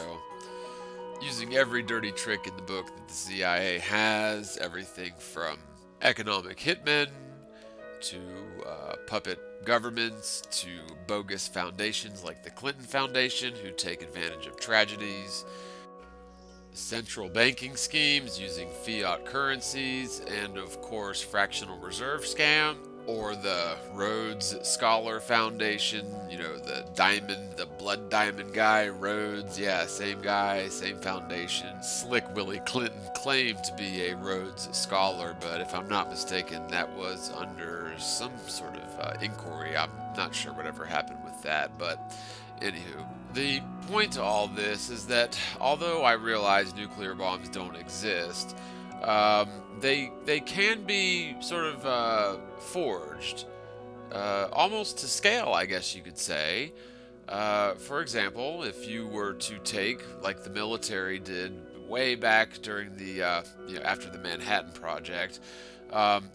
using every dirty trick in the book that the CIA has, everything from economic hitmen to puppet governments to bogus foundations like the Clinton Foundation who take advantage of tragedies, central banking schemes using fiat currencies, and of course fractional reserve scam, or the Rhodes Scholar Foundation, the blood diamond guy, Rhodes, yeah, same guy, same foundation. Slick Willie Clinton claimed to be a Rhodes Scholar, but if I'm not mistaken, that was under some sort of inquiry. I'm not sure whatever happened with that, but anywho, the point to all this is that although I realize nuclear bombs don't exist, they can be sort of forged, almost to scale, I guess you could say. For example, if you were to take, like the military did way back during the after the Manhattan Project,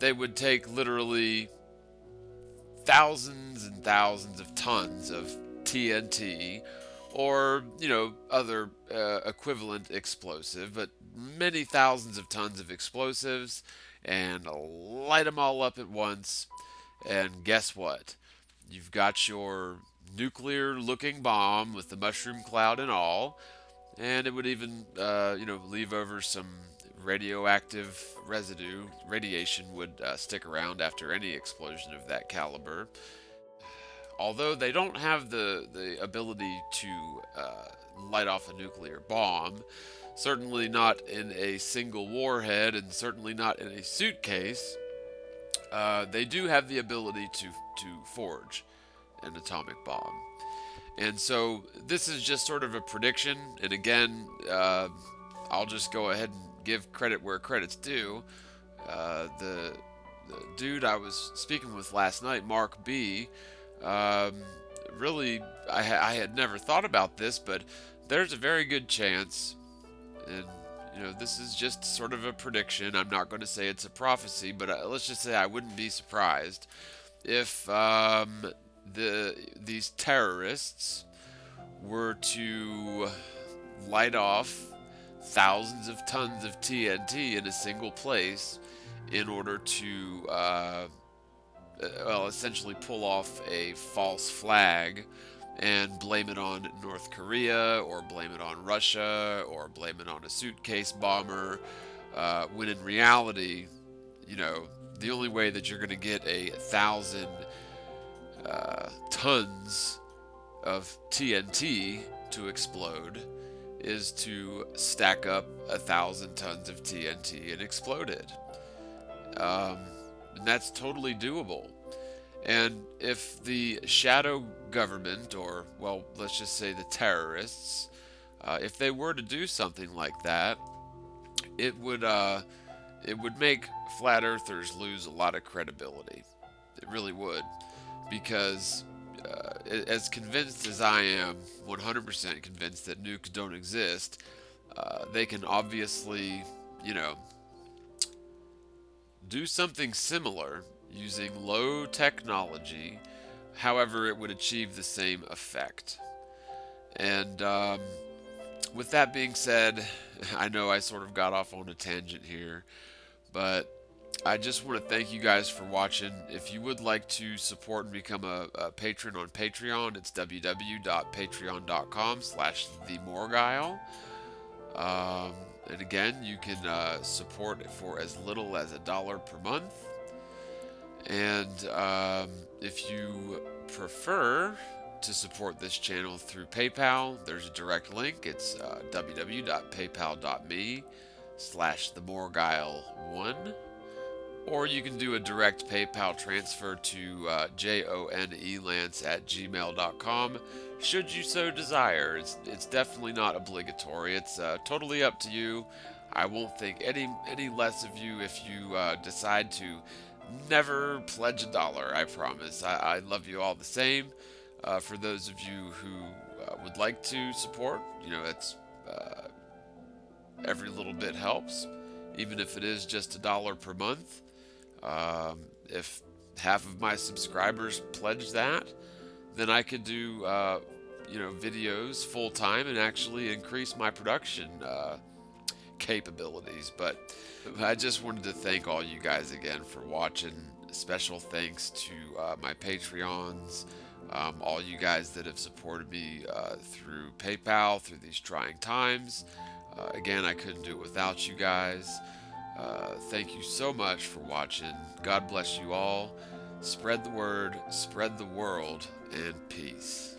they would take literally thousands and thousands of tons of TNT or other equivalent explosive, but many thousands of tons of explosives, and light them all up at once. And guess what? You've got your nuclear looking bomb with the mushroom cloud and all, and it would even leave over some radioactive residue. Radiation would stick around after any explosion of that caliber. Although they don't have the ability to light off a nuclear bomb, certainly not in a single warhead, and certainly not in a suitcase, they do have the ability to forge an atomic bomb. And so this is just sort of a prediction, and again, I'll just go ahead and give credit where credit's due. The dude I was speaking with last night, Mark B., really, I had never thought about this, but there's a very good chance, and this is just sort of a prediction. I'm not going to say it's a prophecy, but let's just say I wouldn't be surprised if these terrorists were to light off thousands of tons of TNT in a single place in order to essentially pull off a false flag and blame it on North Korea, or blame it on Russia, or blame it on a suitcase bomber, when in reality, the only way that you're going to get 1,000 tons of TNT to explode is to stack up 1,000 tons of TNT and explode it. And that's totally doable. And if the shadow government, or, well, let's just say the terrorists, if they were to do something like that, it would make flat earthers lose a lot of credibility. It really would, because as convinced as I am, 100% convinced that nukes don't exist, they can obviously, do something similar using low technology. However, it would achieve the same effect. And with that being said, I know I sort of got off on a tangent here, but I just want to thank you guys for watching. If you would like to support and become a patron on Patreon, it's www.patreon.com/themorguile. And again, you can support it for as little as $1 per month. And if you prefer to support this channel through PayPal, there's a direct link. It's www.paypal.me/themorguile1. Or you can do a direct PayPal transfer to jonelance@gmail.com should you so desire. It's definitely not obligatory. It's totally up to you. I won't think any less of you if you decide to never pledge $1. I promise. I love you all the same. For those of you who would like to support, it's every little bit helps, even if it is just $1 per month. If half of my subscribers pledge that, then I could do videos full time and actually increase my production capabilities. But I just wanted to thank all you guys again for watching. Special thanks to my Patreons, all you guys that have supported me through PayPal through these trying times. Again, I couldn't do it without you guys. Thank you so much for watching. God bless you all. Spread the word, spread the world, and peace.